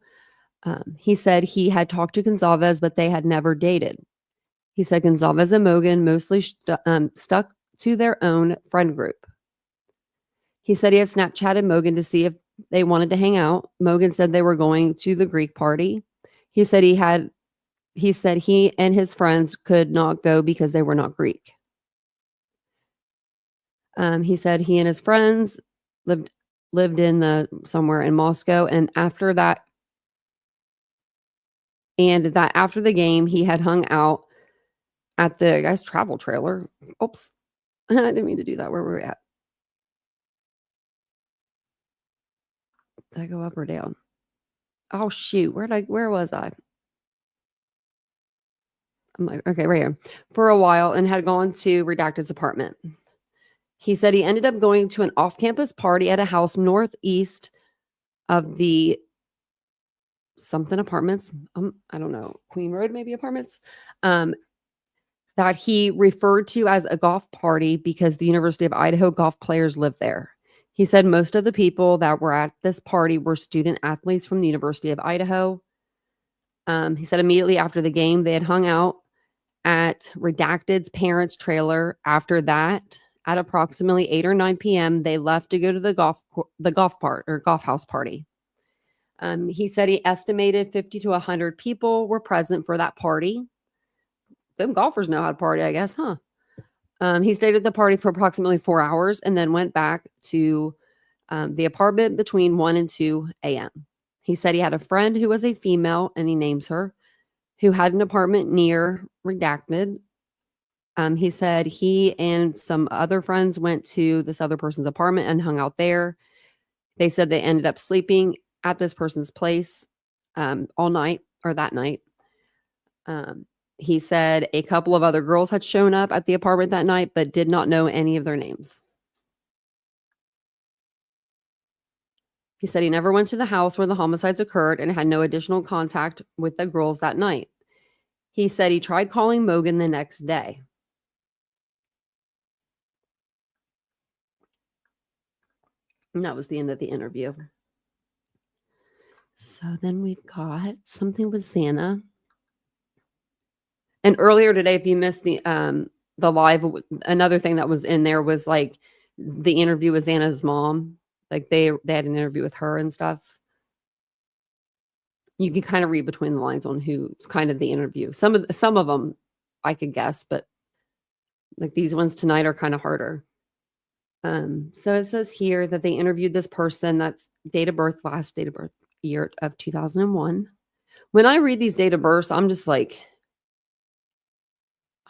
He said he had talked to Gonzalez, but they had never dated. He said Gonzalez and Mogan mostly stuck to their own friend group. He said he had Snapchatted Mogan to see if They wanted to hang out. Mogan said they were going to the Greek party. He said he and his friends could not go because they were not Greek. He said he and his friends lived in somewhere in Moscow, and after that after the game, he had hung out at the guy's travel trailer. Oops. I didn't mean to do that. Where were we at? Did I go up or down? Oh shoot. Where was I? I'm like, okay, right here. For a while, and had gone to Redacted's apartment. He said he ended up going to an off-campus party at a house northeast of the something apartments. I don't know, Queen Road maybe apartments. That he referred to as a golf party because the University of Idaho golf players live there. He said most of the people that were at this party were student athletes from the University of Idaho. He said immediately after the game, they had hung out at Redacted's parents' trailer. After that, at approximately 8 or 9 p.m., they left to go to the golf house party. He said he estimated 50 to 100 people were present for that party. Them golfers know how to party, I guess, huh? He stayed at the party for approximately 4 hours and then went back to the apartment between 1 and 2 a.m. He said he had a friend who was a female, and he names her, who had an apartment near Redacted. He said he and some other friends went to this other person's apartment and hung out there. They said they ended up sleeping at this person's place all night, or that night. He said a couple of other girls had shown up at the apartment that night, but did not know any of their names. He said he never went to the house where the homicides occurred and had no additional contact with the girls that night. He said he tried calling Mogan the next day. And that was the end of the interview. So then we've got something with Xana. And earlier today, if you missed the live, another thing that was in there was like the interview with Xana's mom. Like they had an interview with her and stuff. You can kind of read between the lines on who's kind of the interview. Some of them I could guess, but like these ones tonight are kind of harder. So it says here that they interviewed this person that's last date of birth year of 2001. When I read these date of births, I'm just like,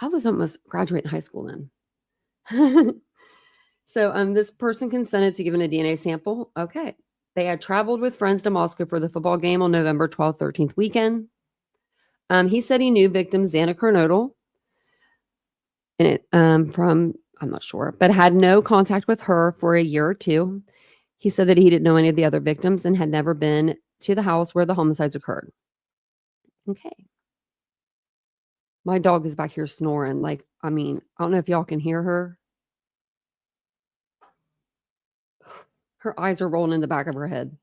I was almost graduating high school then. So this person consented to give in a DNA sample. Okay. They had traveled with friends to Moscow for the football game on November 12th, 13th weekend. He said he knew victim Xana Kernodle from, I'm not sure, but had no contact with her for a year or two. He said that he didn't know any of the other victims and had never been to the house where the homicides occurred. Okay. My dog is back here snoring. Like, I mean, I don't know if y'all can hear her. Her eyes are rolling in the back of her head.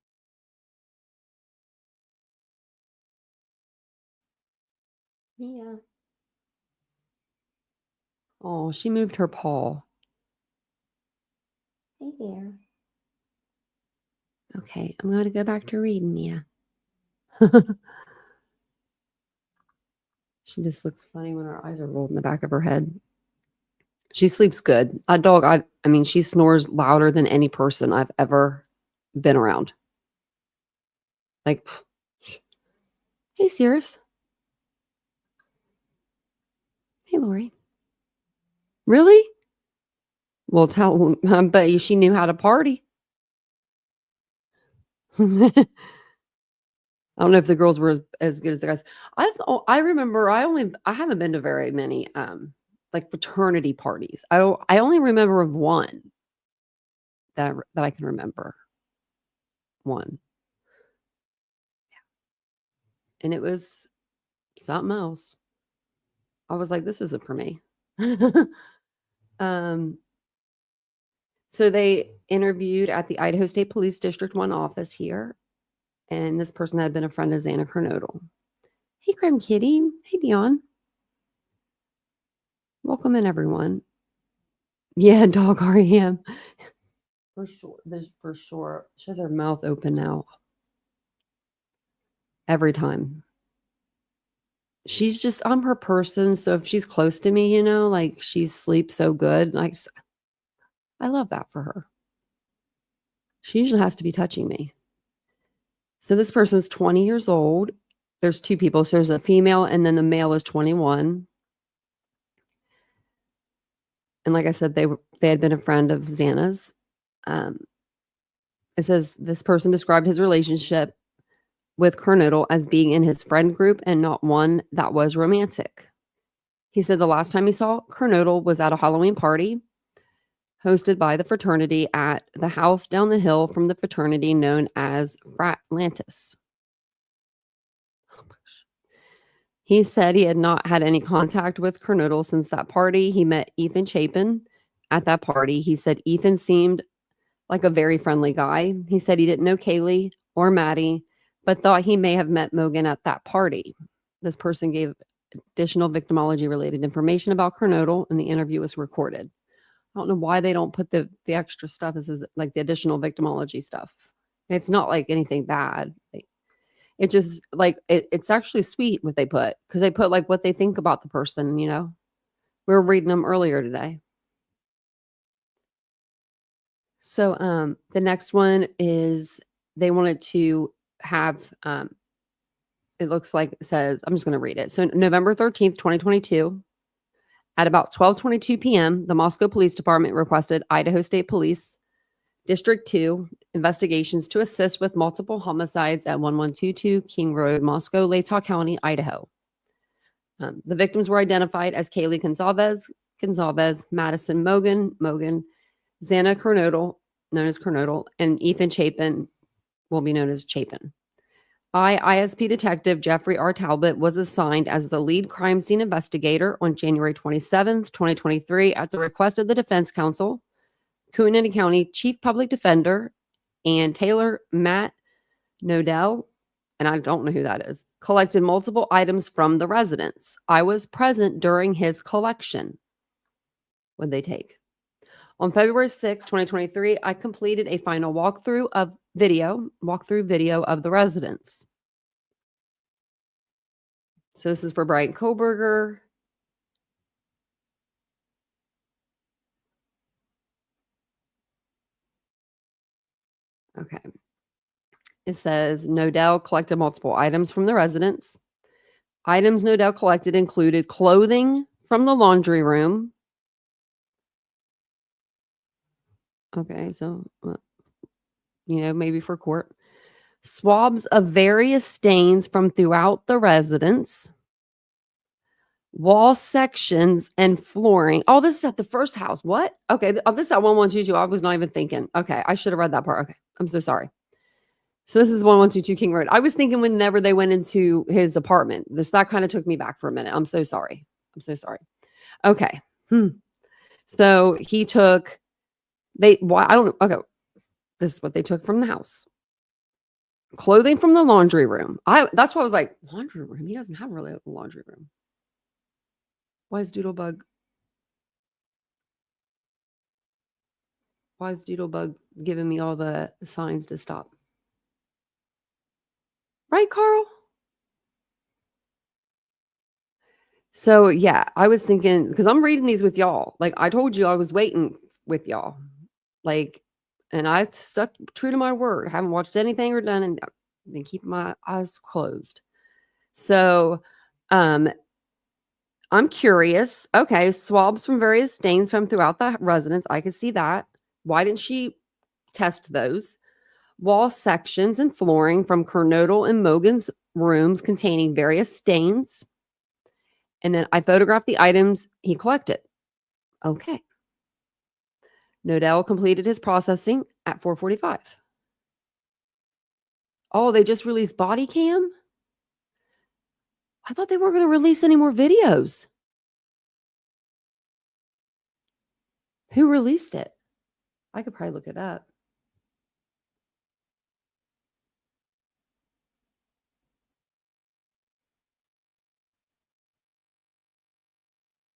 Yeah. Oh, she moved her paw. Hey there. Okay, I'm going to go back to reading, Mia. She just looks funny when her eyes are rolled in the back of her head. She sleeps good. A dog, I mean, she snores louder than any person I've ever been around. Like, hey, Cirrus. Hey, Lori. Really? Well, I bet you she knew how to party. I don't know if the girls were as good as the guys. I remember I haven't been to very many like fraternity parties. I only remember of one that I can remember. One. Yeah. And it was something else. I was like, this isn't for me. So they interviewed at the Idaho State Police District 1 office here. And this person had been a friend of Xana Kernodle. Hey, Creme Kitty. Hey, Dion. Welcome in, everyone. Yeah, dog REM. For sure. For sure. She has her mouth open now. Every time. She's just, I'm her person. So if she's close to me, like she sleeps so good. Like I love that for her. She usually has to be touching me. So this person's 20 years old. There's two people. So there's a female and then the male is 21. And like I said, they had been a friend of Xana's. It says this person described his relationship with Kernodle as being in his friend group and not one that was romantic. He said the last time he saw Kernodle was at a Halloween party hosted by the fraternity at the house down the hill from the fraternity known as Fratlantis. Oh my gosh. He said he had not had any contact with Kernodle since that party. He met Ethan Chapin at that party. He said Ethan seemed like a very friendly guy. He said he didn't know Kaylee or Maddie, but thought he may have met Mogan at that party. This person gave additional victimology related information about Kernodle, and the interview was recorded. I don't know why they don't put the extra stuff. This is like the additional victimology stuff. It's not like anything bad. It just like it's actually sweet what they put, because they put like what they think about the person. We were reading them earlier today. So the next one is they wanted to have it looks like it says, I'm just going to read it. So November 13th, 2022, at about 12:22 p.m., the Moscow Police Department requested Idaho State Police District 2 investigations to assist with multiple homicides at 1122 King Road, Moscow, Latah County, Idaho. The victims were identified as Kaylee Gonzalez, Madison Mogan, Xana Kernodle, known as Kernodle, and Ethan Chapin, will be known as Chapin. ISP Detective Jeffrey R. Talbot was assigned as the lead crime scene investigator on January 27th, 2023, at the request of the Defense Counsel, Coonammy County Chief Public Defender, and Taylor Matt Nodell, and I don't know who that is, collected multiple items from the residence. I was present during his collection. What'd they take? On February 6, 2023, I completed a final walkthrough video of the residence. So this is for Brian Kohberger. Okay. It says Nodell collected multiple items from the residence. Items Nodell collected included clothing from the laundry room. Okay, so, maybe for court. Swabs of various stains from throughout the residence. Wall sections and flooring. Oh, this is at the first house. What? Okay, this is at 1122. I was not even thinking. Okay, I should have read that part. Okay, I'm so sorry. So this is 1122 King Road. I was thinking whenever they went into his apartment. That kind of took me back for a minute. I'm so sorry. Okay. So he took, I don't know. Okay. This is what they took from the house. Clothing from the laundry room. That's why I was like, laundry room? He doesn't have really a laundry room. Why is Doodlebug giving me all the signs to stop? Right, Carl? So yeah, I was thinking, because I'm reading these with y'all. Like I told you, I was waiting with y'all. And I stuck true to my word. I haven't watched anything or done, and I've been keeping my eyes closed. So, I'm curious. Okay, swabs from various stains from throughout the residence. I could see that. Why didn't she test those? Wall sections and flooring from Kernodle and Mogan's rooms containing various stains. And then I photographed the items he collected. Okay. Nodell completed his processing at 4:45. Oh, they just released Bodycam? I thought they weren't going to release any more videos. Who released it? I could probably look it up.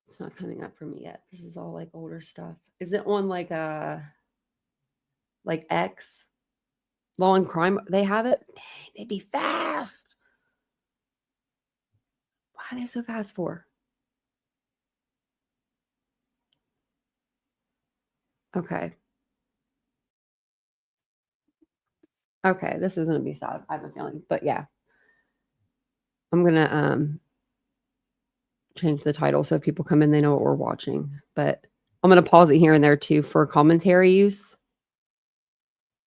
It's not coming up for me yet. This is all like older stuff. Is it on like a... like X, Law and Crime, they have it. Dang, they'd be fast. Why are they so fast for? Okay. Okay, this is going to be sad. I have a feeling, but yeah. I'm going to change the title so if people come in, they know what we're watching. But I'm going to pause it here and there too for commentary use.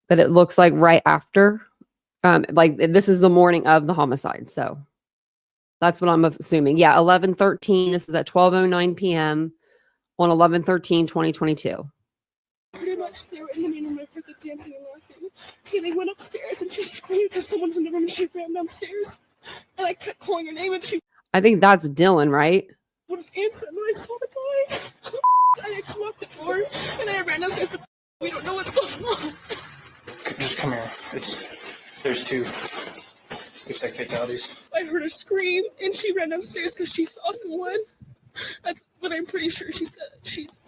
But it looks like right after, like this is the morning of the homicide. So that's what I'm assuming. Yeah, 11:13. This is at 12:09 p.m. on 11/13/2022. Pretty much they were in the meeting room. I heard the dancing and laughing. Okay, they went upstairs and she screamed because someone was in the room and she ran downstairs. And I kept calling her name and she I think that's Dylan, right? wouldn't answer. And I saw the guy. I actually locked the door and I ran downstairs. But we don't know what's going on. Just come here. There's two. Looks like fatalities. I heard her scream and she ran downstairs because she saw someone. That's what I'm pretty sure she said.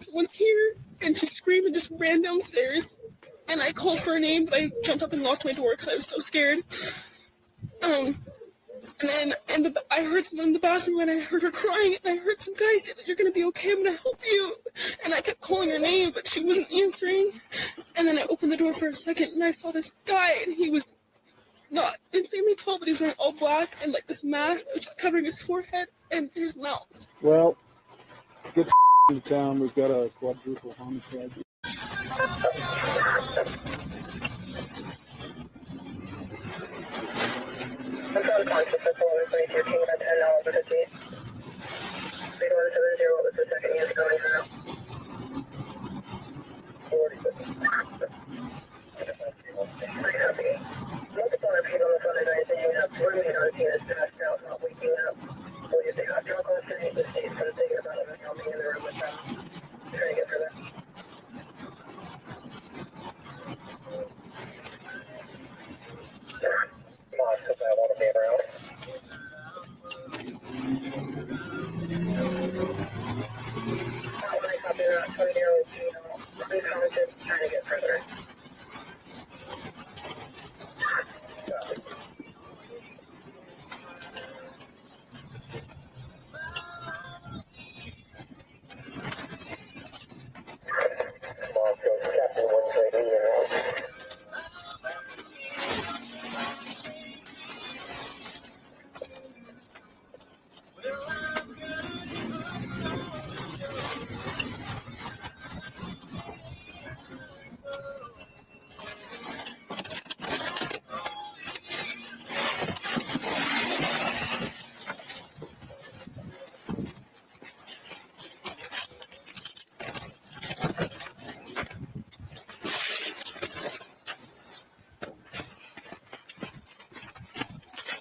Someone's here, and she screamed and just ran downstairs. And I called for her name, but I jumped up and locked my door because I was so scared. And then I heard someone in the bathroom, and I heard her crying, and I heard some guy say that you're gonna be okay, I'm gonna help you. And I kept calling her name, but she wasn't answering. And then I opened the door for a second, and I saw this guy, and he was not insanely tall, but he was wearing all black and like this mask, which is covering his forehead and his mouth. Well, get into town. We've got a quadruple homicide. I'm trying to contact the phone with 22 King at 10 hours of the gate. 3170, what was the second unit going through? 40. Multiple RPs on the phone tonight saying that rooming on the team is passed out, not waking up. So if they got drunk on the street, the state's going to take it about them and helping in the room with them. Trying to get through that. Come on, because I want to be around. I copy that 20-year-old unconscious, trying to get further.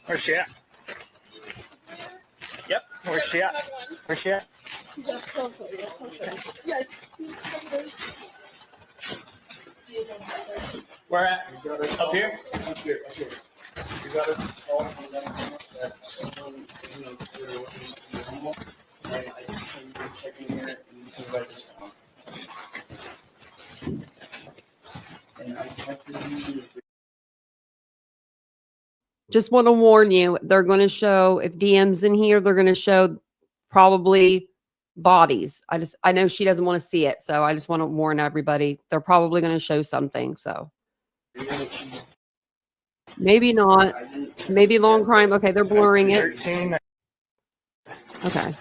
Where's she at? Yep. Where's she at? Where's she at? Yes. Where at? Up here? Up here. You got it all from them. That's normal. And I just came checking here and you can write this down. And I checked this. Just want to warn you, they're going to show, if DM's in here, they're going to show probably bodies. I know she doesn't want to see it. So I just want to warn everybody. They're probably going to show something. So maybe not. Maybe long crime. Okay. They're blurring it. 13. Okay.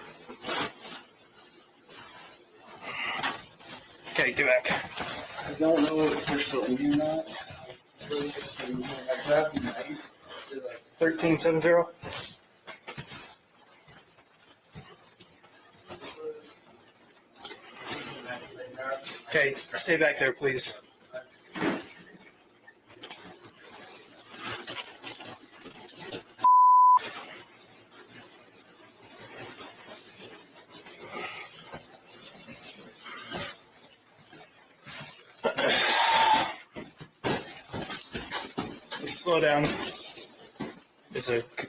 Okay, do it. I don't know if they're still in here or not. I grabbed the knife. 1370. Okay, stay back there, please. Slow down.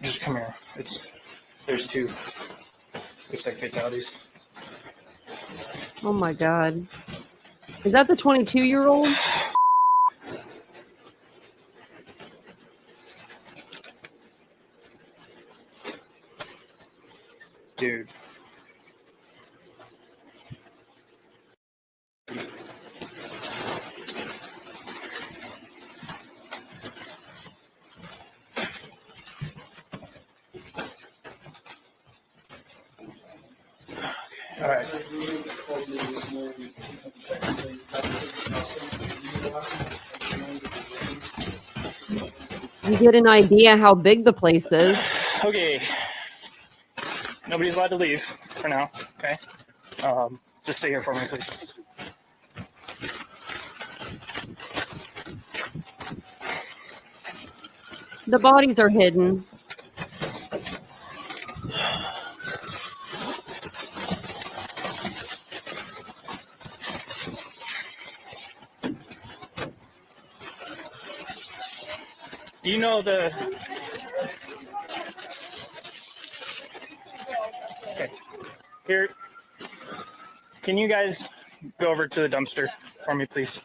Just come here. There's two. Looks like fatalities. Oh my God. Is that the 22-year-old? Dude. All right. You get an idea how big the place is. Okay. Nobody's allowed to leave for now. Okay. Just stay here for me, please. The bodies are hidden. You know the. Okay. Here. Can you guys go over to the dumpster for me, please?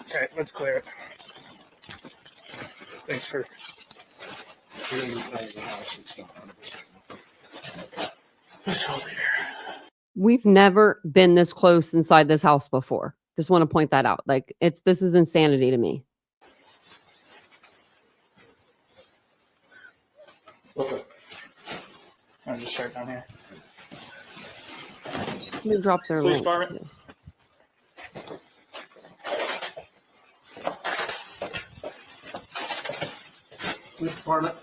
Okay, let's clear it. Thanks for. We've never been this close inside this house before. Just want to point that out. Like this is insanity to me. Okay. I'll just start down here. Let me drop their Police link. department. Police department.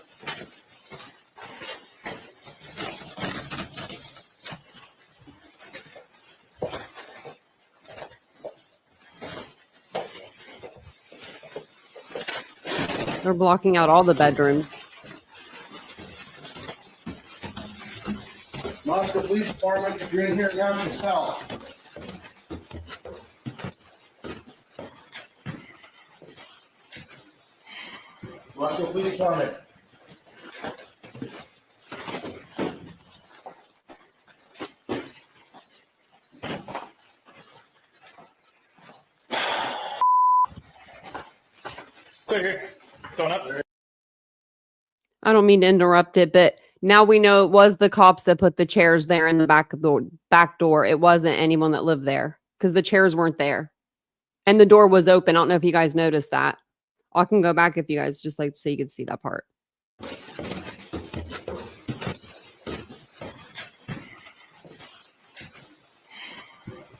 They're blocking out all the bedrooms. Moscow Police Department, if you're in here, announce yourself. Moscow Police Department. Clear here. Going up. I don't mean to interrupt it, but now we know it was the cops that put the chairs there in the back door. It wasn't anyone that lived there because the chairs weren't there. And the door was open. I don't know if you guys noticed that. I can go back if you guys just like so you can see that part.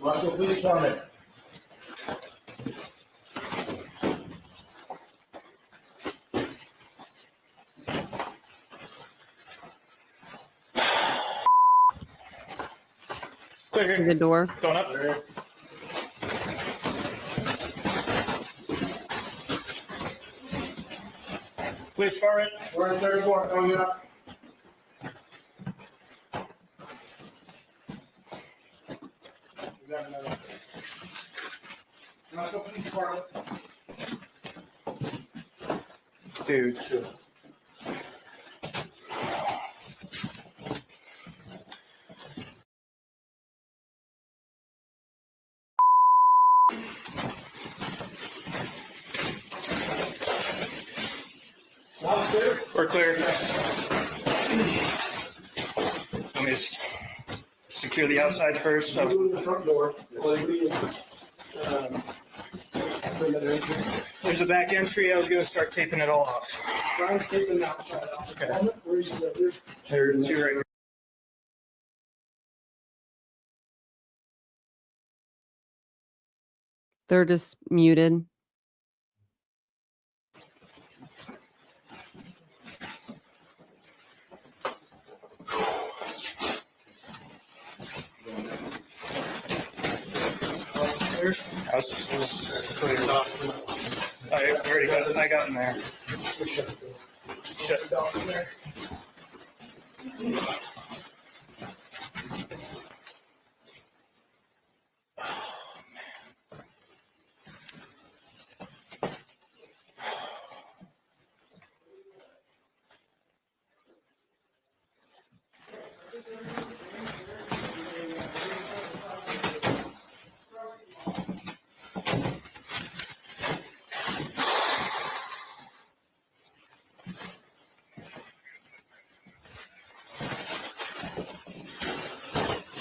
Moscow Police Department. Clear To here. the door. Going up. Police department. We're on third floor, coming up. We got another. Moscow Police Department. Dude. We're clear. Let me just secure the outside first. So. Go to the front door. There's a back entry. I was going to start taping it all off. Brian's taking the outside off. Okay. Where's the? Two right here. They're just muted. House was cleared off. I already got it. I got in there. Shut it down in there.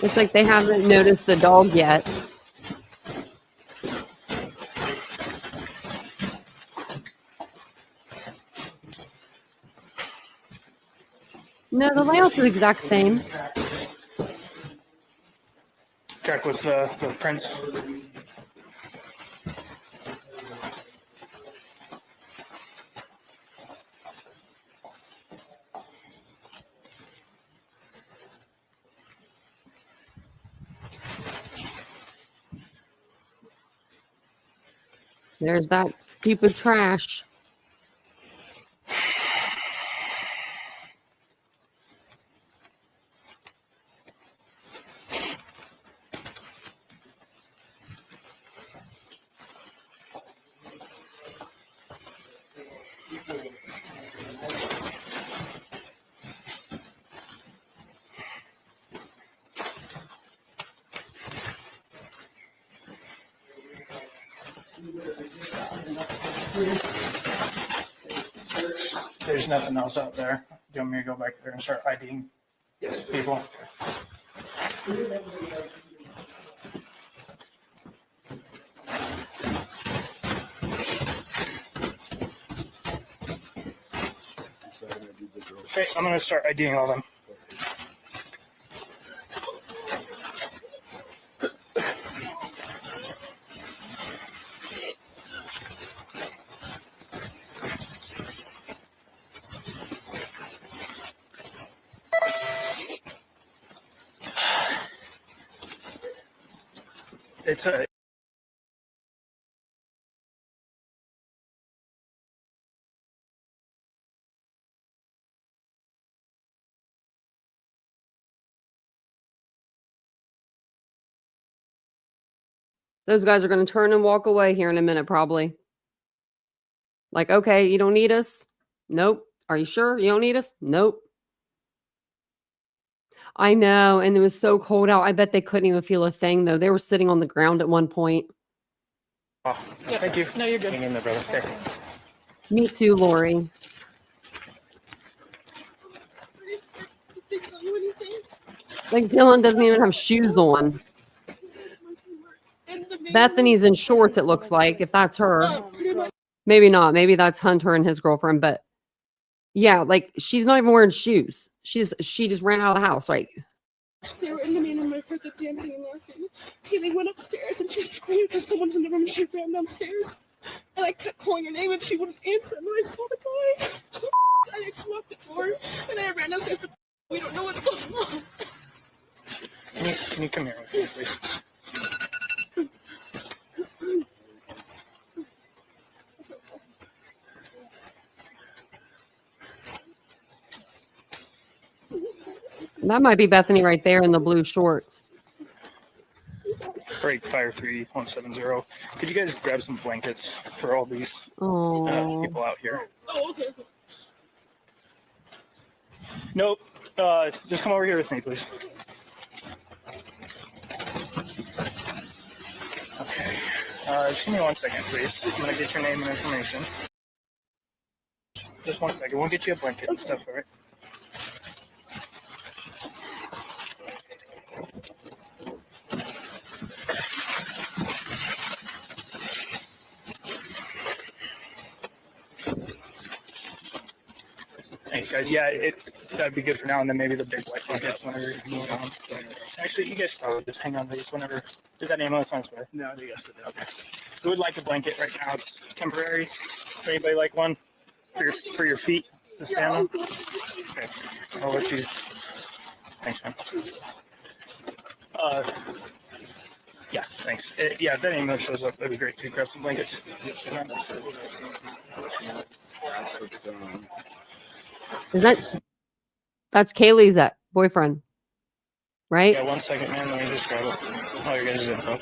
It's like they haven't noticed the dog yet. No, the layout's the exact same. Check with the prints. There's that stupid trash. There's nothing else out there. Do you want me to go back there and start IDing people? Okay, I'm going to start IDing all of them. It's a Those guys are going to turn and walk away here in a minute, probably. Like, okay, you don't need us? Nope. Are you sure you don't need us? Nope. I know. And it was so cold out. I bet they couldn't even feel a thing, though. They were sitting on the ground at one point. Oh, thank you. No, you're good. Hang in there, brother. Okay. Me too, Lori. Like, Dylan doesn't even have shoes on. Bethany's in shorts, it looks like, if that's her. Maybe not. Maybe that's Hunter and his girlfriend. But yeah, like, she's not even wearing shoes. She just ran out of the house, right? They were in the main room. I heard the dancing and laughing. Kaylee went upstairs and she screamed because someone's in the room. She ran downstairs. And I kept calling her name and she wouldn't answer. And then I saw the guy. I just locked the door and I ran downstairs. But we don't know what's going on. Can you come here with me, please? That might be Bethany right there in the blue shorts. Break Fire 3170. Could you guys grab some blankets for all these Oh, people out here? Oh, okay. Nope. Just come over here with me, please. Okay. Just give me 1 second, please. I'm going to get your name and information. Just 1 second. We'll get you a blanket and stuff, all right? Thanks, guys. Yeah, that'd be good for now, and then maybe the big white blankets whenever you move on. Actually, you guys probably just hang on to these whenever. Does that ambulance on its way? No, yes, it does. Okay. Who would like a blanket right now? It's temporary. Would anybody like one for your feet to stand on? Okay. I'll let you. Thanks, man. Yeah, thanks. Yeah, if that ambulance shows up, that'd be great to grab some blankets. that's Kaylee's boyfriend, right? Yeah, 1 second, man. Let me just grab all your guys' info.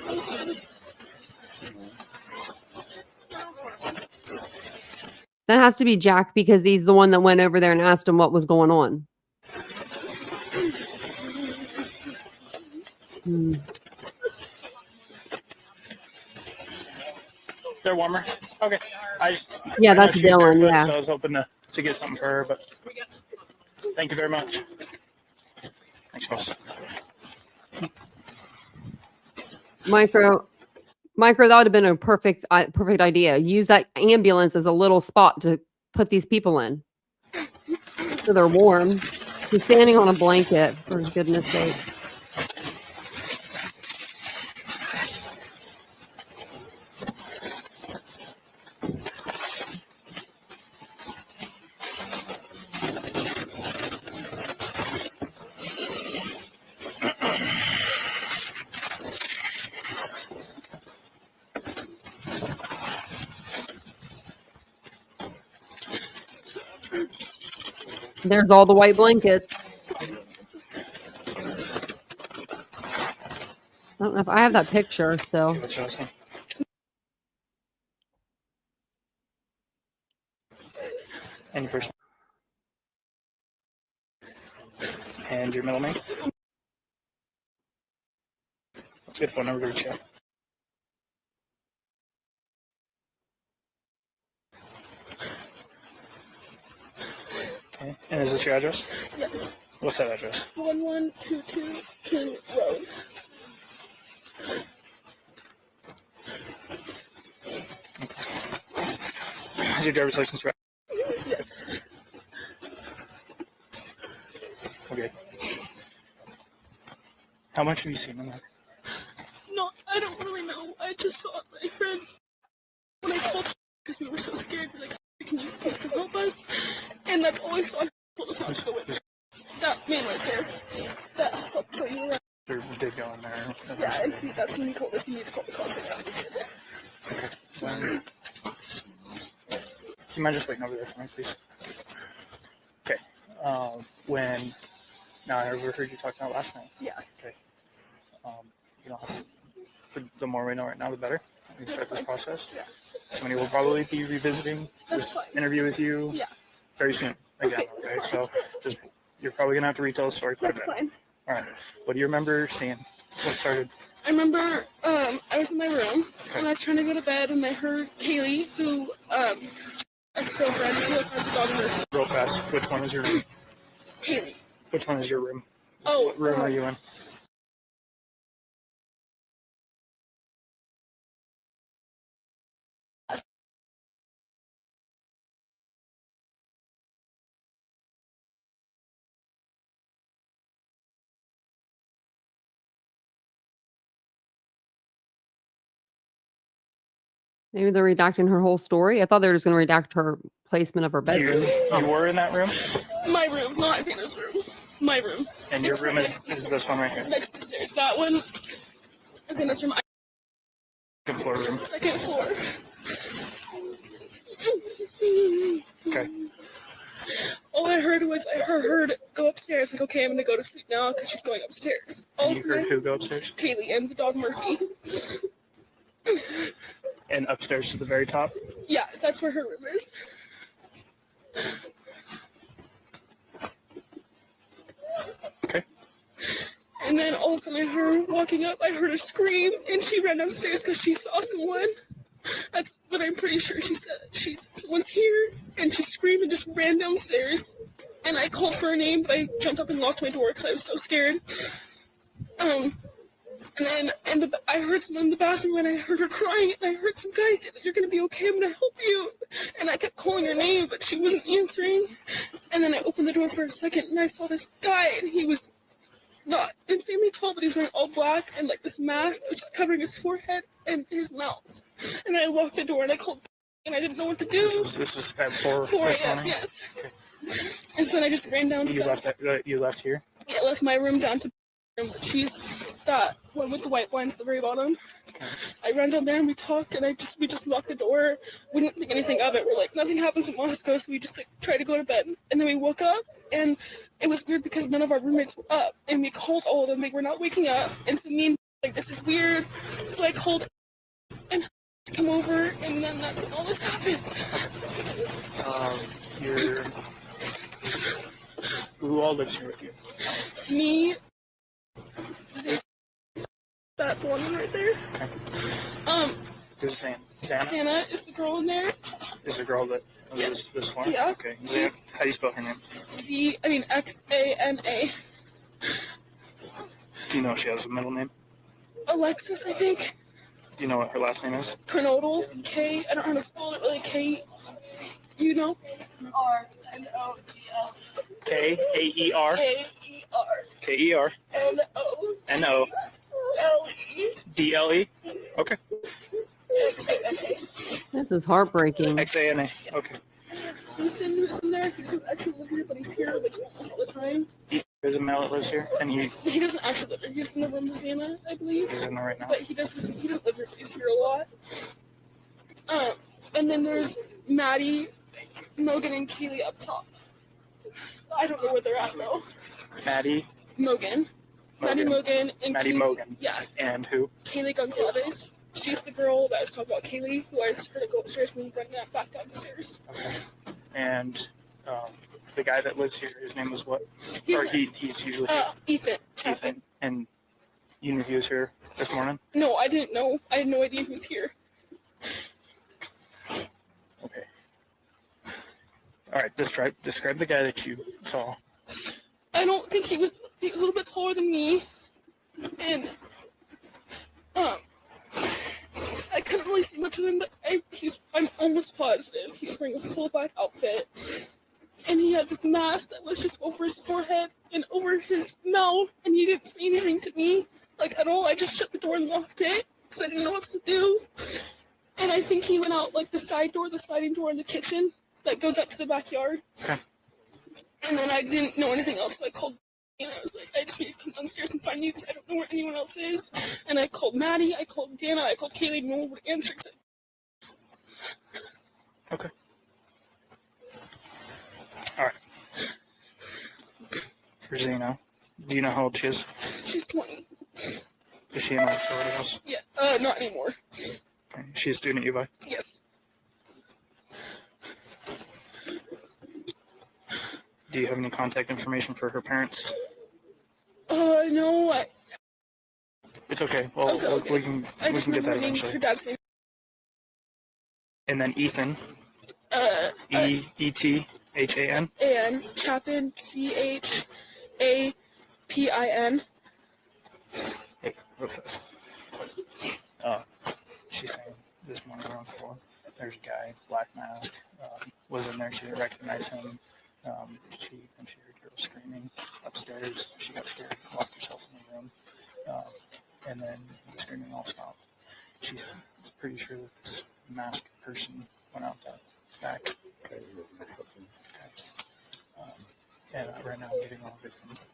That has to be Jack because he's the one that went over there and asked him what was going on. They're warmer. Okay. Yeah, I know that's she's Dylan. barefoot, Yeah. So I was hoping to get something for her, but thank you very much. Thanks, boss. Micro, that would have been a perfect idea. Use that ambulance as a little spot to put these people in, so they're warm. He's standing on a blanket, for goodness sake. There's all the white blankets. I don't know if I have that picture still. And your first and your middle name. That's a good phone number to check. Okay. And is this your address? Yes. What's that address? 1122 King Road. Is your driver's license right? Yes. Okay. How much have you seen in that? No, I don't really know. I just saw my friend when I called because we were so scared. We're like, can you please come help us? And that's all I saw. Told us not to go in. That man right there. That I'll show you around. They did go in there. Yeah, and that's when he told us he needed to call the cops. Okay. Do you mind just waiting over there for me, please? Okay. Now I overheard you talking about last night. Yeah. Okay. You don't have to, the more we know right now, the better. We can start this process. Yeah. Somebody will probably be revisiting this interview with you very soon. Again, okay? So you're probably going to have to retell the story quite a bit. That's fine. All right. What do you remember seeing? What started? I remember I was in my room and I was trying to go to bed and I heard Kaylee, who ex-girlfriend, who has a dog in her. Real fast. Which one is your room? Kaylee. Which one is your room? Oh. What room are you in? Maybe they're redacting her whole story. I thought they were just going to redact her placement of her bedroom. You were in that room? My room, not Hannah's room. My room. And your room is this one right here? Next to the stairs. That one is in this room. Second floor room. Second floor. Okay. All I heard was I heard go upstairs. Like, okay, I'm gonna go to sleep now because she's going upstairs. And you heard who go upstairs? Kaylee and the dog Murphy. And upstairs to the very top? Yeah, that's where her room is. Okay. And then all of a sudden I heard her walking up. I heard her scream, and she ran downstairs because she saw someone. That's what I'm pretty sure she said. Someone's here, and she screamed and just ran downstairs. And I called for her name, but I jumped up and locked my door because I was so scared. And then I heard someone in the bathroom, and I heard her crying, and I heard some guy say that you're going to be okay, I'm going to help you. And I kept calling her name, but she wasn't answering. And then I opened the door for a second, and I saw this guy, and he was not insanely tall, but he was wearing all black and like this mask, which is covering his forehead and his mouth. And I locked the door, and I called, and I didn't know what to do. This was at 4 a.m., yes. Okay. And so then I just ran down to You left here? Yeah, I left my room down to room. She's that one with the white blinds at the very bottom. Okay. I ran down there and we talked, and we just locked the door. We didn't think anything of it. We're like, nothing happens in Moscow, so we just like tried to go to bed. And then we woke up, and it was weird because none of our roommates were up, and we called all of them. They were not waking up, and so me and like, this is weird. So I called and come over, and then that's when all this happened. Who all lives here with you? Me. That blonde right there. Okay. Who's Santa? Santa is the girl in there. Is the girl that lives this one? Yeah. Okay. How do you spell her name? Xana. Do you know if she has a middle name? Alexis, I think. Do you know what her last name is? Prenodal, K, I don't know how to spell it really, K, you know? R-N-O-D-L. K-A-E-R. K-E-R. K-E-R. N-O. N-O. D-L-E. Okay. X-A-N-A. This is heartbreaking. X-A-N-A. Okay. Ethan, who's in there, he doesn't actually live here, but he's here like almost all the time. There's a male that lives here, and He doesn't actually live here. He's in the room with Xana, I believe. he's in there right now. But he doesn't live here, but he's here a lot. And then there's Maddie, Mogan, and Kaylee up top. I don't know where they're at though. Maddie. Mogan. Maddie Mogan and Maddie Kaylee, Mogan. Yeah. And who? Kaylee Goncalves. She's the girl that I was talking about, Kaylee, who I just heard her go upstairs and run back downstairs. Okay. And the guy that lives here, his name was what? He's usually here. Ethan. Ethan. And you knew he was here this morning? No, I didn't know. I had no idea he was here. Okay. All right. Describe the guy that you saw. I don't think he was a little bit taller than me. And I couldn't really see much of him, but I'm almost positive he was wearing a full black outfit. And he had this mask that was just over his forehead and over his mouth, and he didn't say anything to me, like, at all. I just shut the door and locked it, because I didn't know what to do. And I think he went out, like, the side door, the sliding door in the kitchen that goes out to the backyard. Okay. And then I didn't know anything else, so I called, and I was like, I just need to come downstairs and find you, because I don't know where anyone else is. And I called Maddie, I called Dana, I called Kaylee, no one would answer. Okay. All right. For Xana, do you know how old she is? She's 20. Is she in our sorority house? Yeah, not anymore. Okay. She's a student at UVI? Yes. Do you have any contact information for her parents? No, It's okay. Well, Okay. we can get that eventually. Her dad's name. And then Ethan. E-T-H-A-N. And Chapin, C-H-A-P-I-N. Hey, real fast. She's saying this morning around 4, there's a guy, black mask, was in there. She didn't recognize him. When she heard girls screaming upstairs, she got scared, locked herself in the room, and then the screaming all stopped. She's pretty sure that this masked person went out that back. Okay. And right now I'm getting all the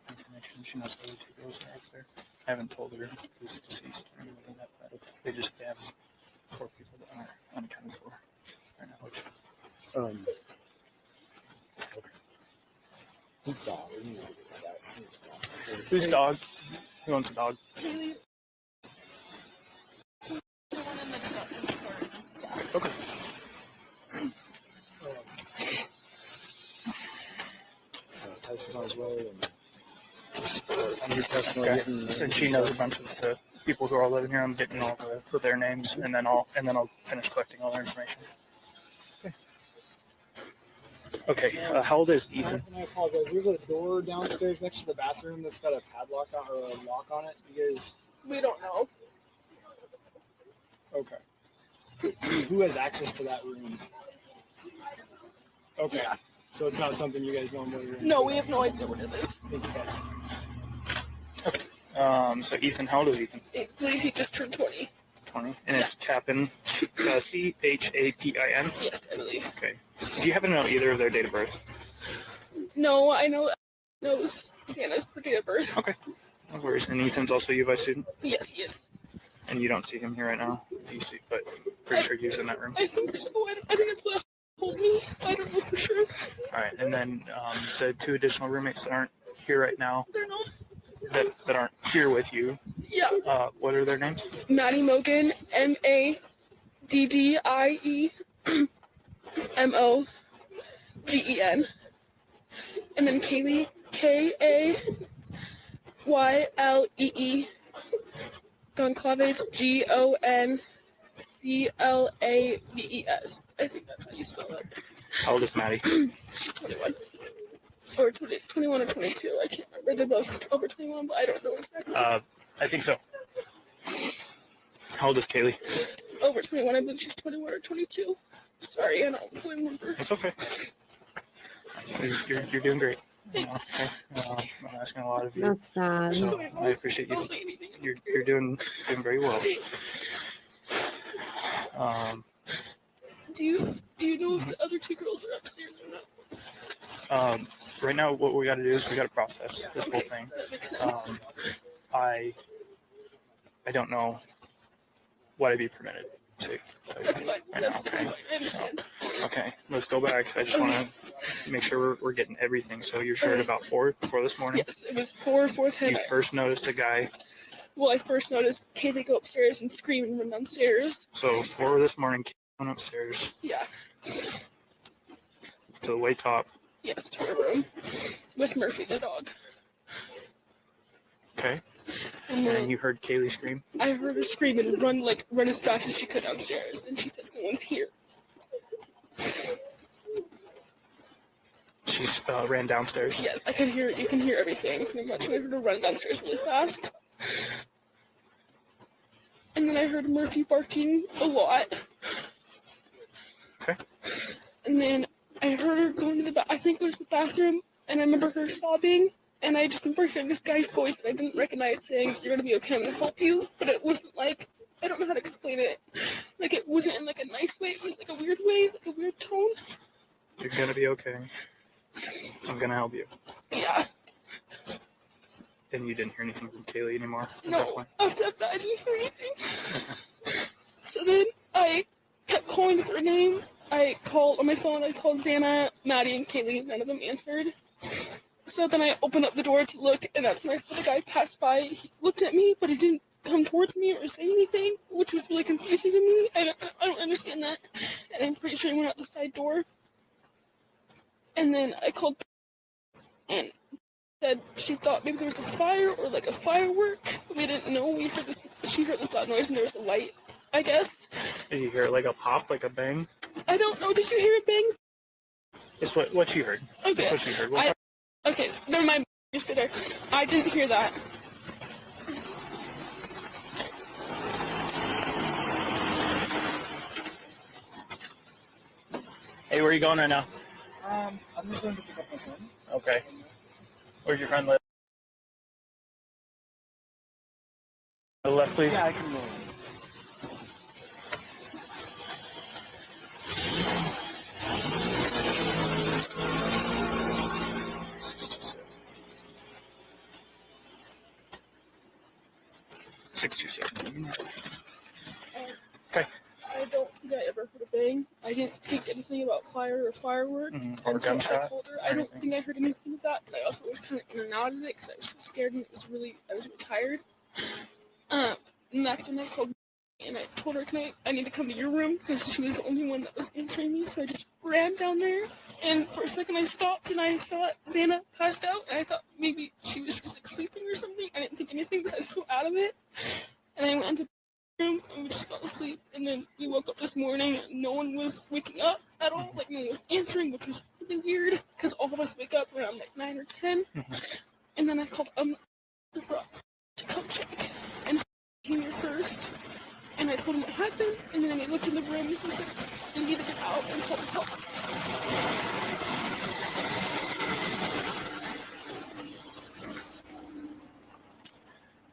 information. She knows the other 2 girls are up there. I haven't told her who's deceased or anything like that. They have 4 people that are unaccounted for right now. Which, Okay. Whose dog? whose dog? Who owns a dog? Kaylee. The one in the truck. Okay. Tyson's on his way, and you're personally Okay. getting. Since she knows a bunch of the people who are all living here, I'm getting all their names, and then I'll finish collecting all their information. Okay. How old is Ethan? I apologize. There's a door downstairs next to the bathroom that's got a padlock on or a lock on it. You guys. We don't know. Okay. Who has access to that room? Okay. Yeah. So it's not something you guys normally. No, we have no idea what it is. Thank you guys. So Ethan, how old is Ethan? I believe he just turned 20. 20. And it's Chapin, C-H-A-P-I-N? Yes, I believe. Okay. Do you happen to know either of their date of birth? No, I know knows Xana's date of birth. Okay. No worries. And Ethan's also a UVI student? Yes, he is. And you don't see him here right now? You see, but pretty sure he was in that room. I think so. I think it's what told me. I don't know for sure. All right. And then the 2 additional roommates that aren't here right now, They're not. that aren't here with you, Yeah. what are their names? Maddie Mogan, M-A-D-D-I-E-M-O-G-E-N. And then Kaylee, K-A-Y-L-E-E. Goncalves, G-O-N-C-L-A-V-E-S. I think that's how you spell it. How old is Maddie? 21. Or 21 or 22. I can't remember. They're both over 21, but I don't know exactly. I think so. How old is Kaylee? Over 21. I believe she's 21 or 22. Sorry, I don't really remember. It's okay. You're doing great. Okay. I'm asking a lot of you. That's sad. So I appreciate you. You're doing very well. Do you know if the other two girls are upstairs or not? Right now, what we got to do is we got to process this whole thing. That makes sense. I don't know what I'd be permitted to. That's fine. Right That's now, totally okay. fine. I understand. Okay, let's go back. I just want to make sure we're getting everything. So you're sure at about 4 this morning? Yes, it was 4:10. You first noticed a guy. Well, I first noticed Kaylee go upstairs and scream and run downstairs. So 4 this morning, went upstairs Yeah. to the way top. Yes, to her room with Murphy the dog. Okay, And and then then you heard Kaylee scream. I heard her scream and run as fast as she could downstairs, and she said someone's here. She ran downstairs. Yes, I can hear. You can hear everything. Pretty much. I heard her run downstairs really fast. And then I heard Murphy barking a lot. Okay. And then I heard her go into I think it was the bathroom, and I remember her sobbing, and I just remember hearing this guy's voice, and I didn't recognize saying, "You're gonna be okay, I'm gonna help you," but it wasn't like, I don't know how to explain it. Like, it wasn't in like a nice way, it was like a weird way, like a weird tone. You're gonna be okay. I'm gonna help you. Yeah. And you didn't hear anything from Kaylee anymore at that No, point? after that I didn't hear anything. So then I kept calling for her name. I called on my phone, I called Xana, Maddie, and Kaylee, none of them answered. So then I opened up the door to look, and that's when I saw the guy pass by. He looked at me, but he didn't come towards me or say anything, which was really confusing to me. I don't understand that. And I'm pretty sure he went out the side door. And then I called and said she thought maybe there was a fire or like a firework. We didn't know. She heard this loud noise and there was a light, I guess. Did you hear like a pop, like a bang? I don't know. Did you hear it bang? It's what she heard. Okay. That's what she heard. Okay, never mind. You sit there. I didn't hear that. Hey, where are you going right now? I'm just going to pick up my phone. Okay. Where's your friend live? To the left, please. Yeah, I can roll. Okay. I don't think I ever heard a bang. I didn't think anything about fire or firework. Or until gunshot I told her. or I don't anything? think I heard anything of that, but I also was kind of in and out of it because I was so scared and I was really tired. And that's when I called and I told her, I need to come to your room because she was the only one that was answering me. So I just ran down there, and for a second I stopped and I saw Xana passed out, and I thought maybe she was just like sleeping or something. I didn't think anything because I was so out of it. And I went into the room and we just fell asleep. And then we woke up this morning and no one was waking up at all. Like no one was answering, which was really weird because all of us wake up around like 9 or 10. And then I called to come check, and he came here first. And I told him what happened, and then he looked in the room and he said, "You need to get out and call the cops."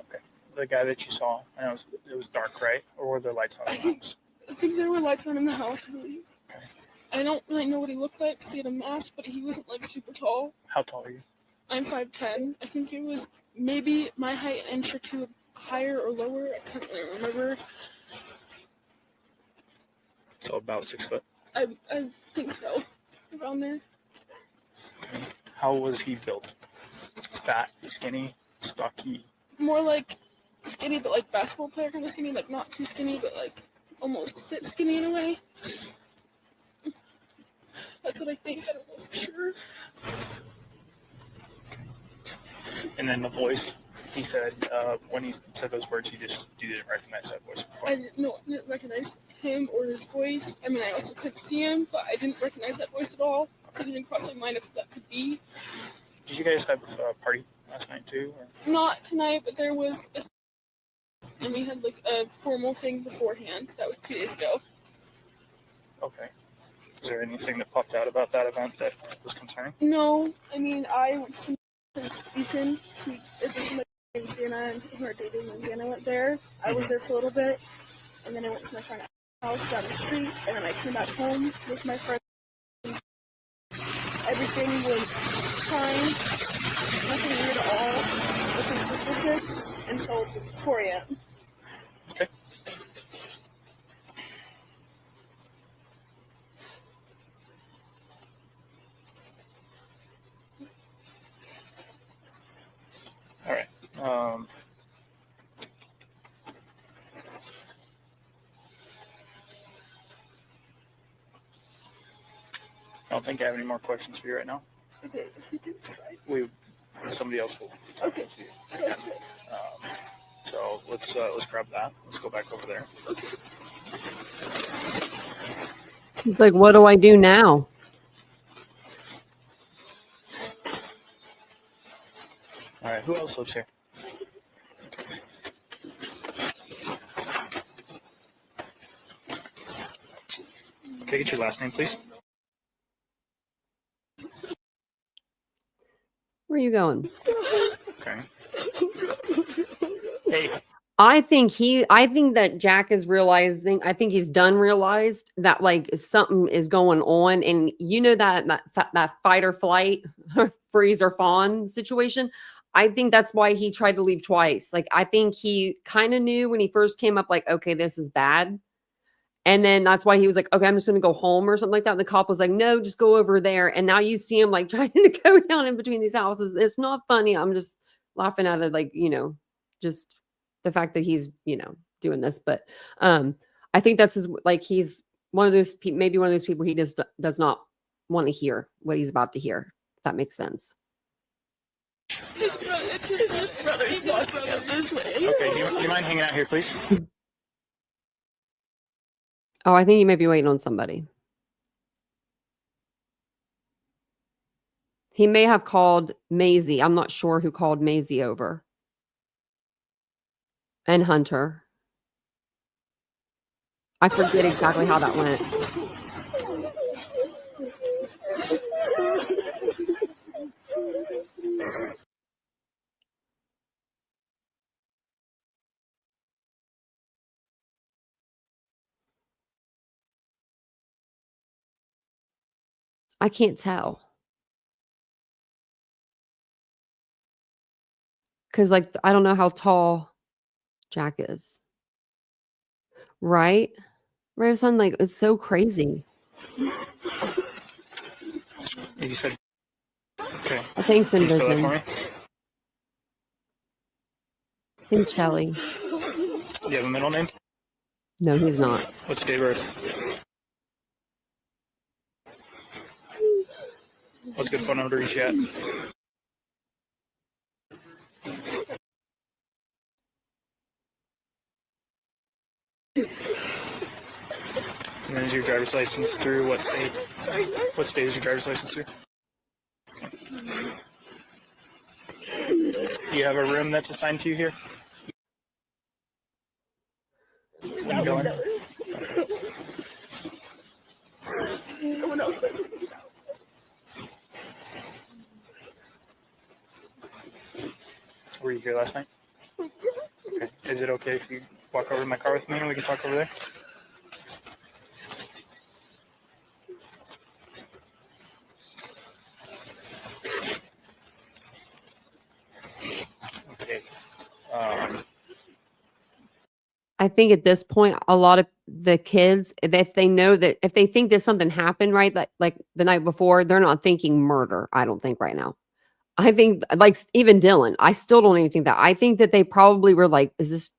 Okay. The guy that you saw, I know it was dark, right? Or were there lights on in the house? I think there were lights on in the house, I believe. Okay. I don't really know what he looked like because he had a mask, but he wasn't like super tall. How tall are you? I'm 5'10". I think it was maybe my height an inch or two higher or lower. I can't really remember. So about 6 foot. I think so. Around there. Okay. How was he built? Fat, skinny, stocky? More like skinny, but like basketball player kind of skinny. Like not too skinny, but like almost fit skinny in a way. That's what I think. I don't know for sure. And then the voice, he said, when he said those words, you didn't recognize that voice before. I didn't recognize him or his voice. I mean, I also couldn't see him, but I didn't recognize that voice at all. It didn't even cross my mind if that could be. Did you guys have a party last night too? Or? Not tonight, but there was and we had like a formal thing beforehand. That was 2 days ago. Okay. Is there anything that popped out about that event that was concerning? No, I mean, I went to because Ethan, he is with somebody named Sienna, and who are dating, and Sienna went there. I was there for a little bit, and then I went to my friend's house down the street, and then I came back home with my friend. Everything was fine, nothing weird at all, nothing suspicious until 4 a.m. Okay. All right. I don't think I have any more questions for you right now. Okay, if you do decide. Somebody else will. Okay, sounds good. So let's grab that. Let's go back over there. Okay. He's like, what do I do now? All right. Who else lives here? Can I get your last name, please? Where are you going? Okay. Hey. I think that Jack is realizing, I think he's done realized that like something is going on. And you know, that fight or flight, freeze or fawn situation. I think that's why he tried to leave twice. Like, I think he kind of knew when he first came up, like, okay, this is bad. And then that's why he was like, okay, I'm just going to go home or something like that. And the cop was like, no, just go over there. And now you see him like trying to go down in between these houses. It's not funny. I'm just laughing at it, like, you know, just the fact that he's, you know, doing this. But I think that's like, he's one of those, maybe one of those people he just does not want to hear what he's about to hear. If that makes sense. It's his brother's walking out this way. Okay. Do you mind hanging out here, please? Oh, I think you may be waiting on somebody. He may have called Maisie. I'm not sure who called Maisie over. And Hunter. I forget exactly how that went. I can't tell. Because, like, I don't know how tall Jack is. Right? Right, son? Like, it's so crazy. You said. Okay. Thanks, Can you spell that Envision. for me? I think Shelly. Do you have a middle name? No, he's not. What's your date of birth? What's a good phone number to reach you at? And then is your driver's license through what state? What state is your driver's license through? Do you have a room that's assigned to you here? When you go in? No one else says it. Were you here last night? Okay. Is it okay if you walk over to my car with me and we can talk over there? Okay. I think at this point, a lot of the kids, if they know that, if they think that something happened, right, like the night before, they're not thinking murder, I don't think right now. I think, like, even Dylan, I still don't even think that. I think that they probably were like, is this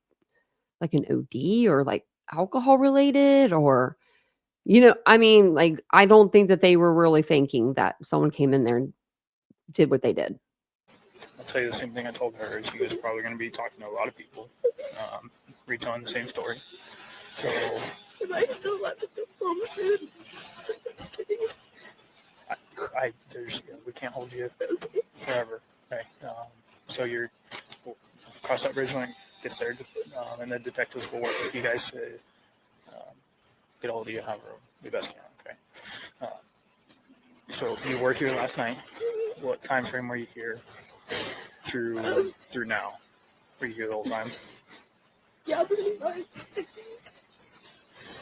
like an OD or like alcohol related or, you know, I mean, like, I don't think that they were really thinking that someone came in there and did what they did. I'll tell you the same thing I told her. Is you guys are probably going to be talking to a lot of people, retelling the same story. So, Am I still allowed to go home soon? we can't hold you forever. Okay. So we'll cross that bridge when gets there, and the detectives will work with you guys to get a hold of you however we best can. Okay. So you were here last night. What time frame were you here through now? Were you here the whole time? Yeah, pretty much.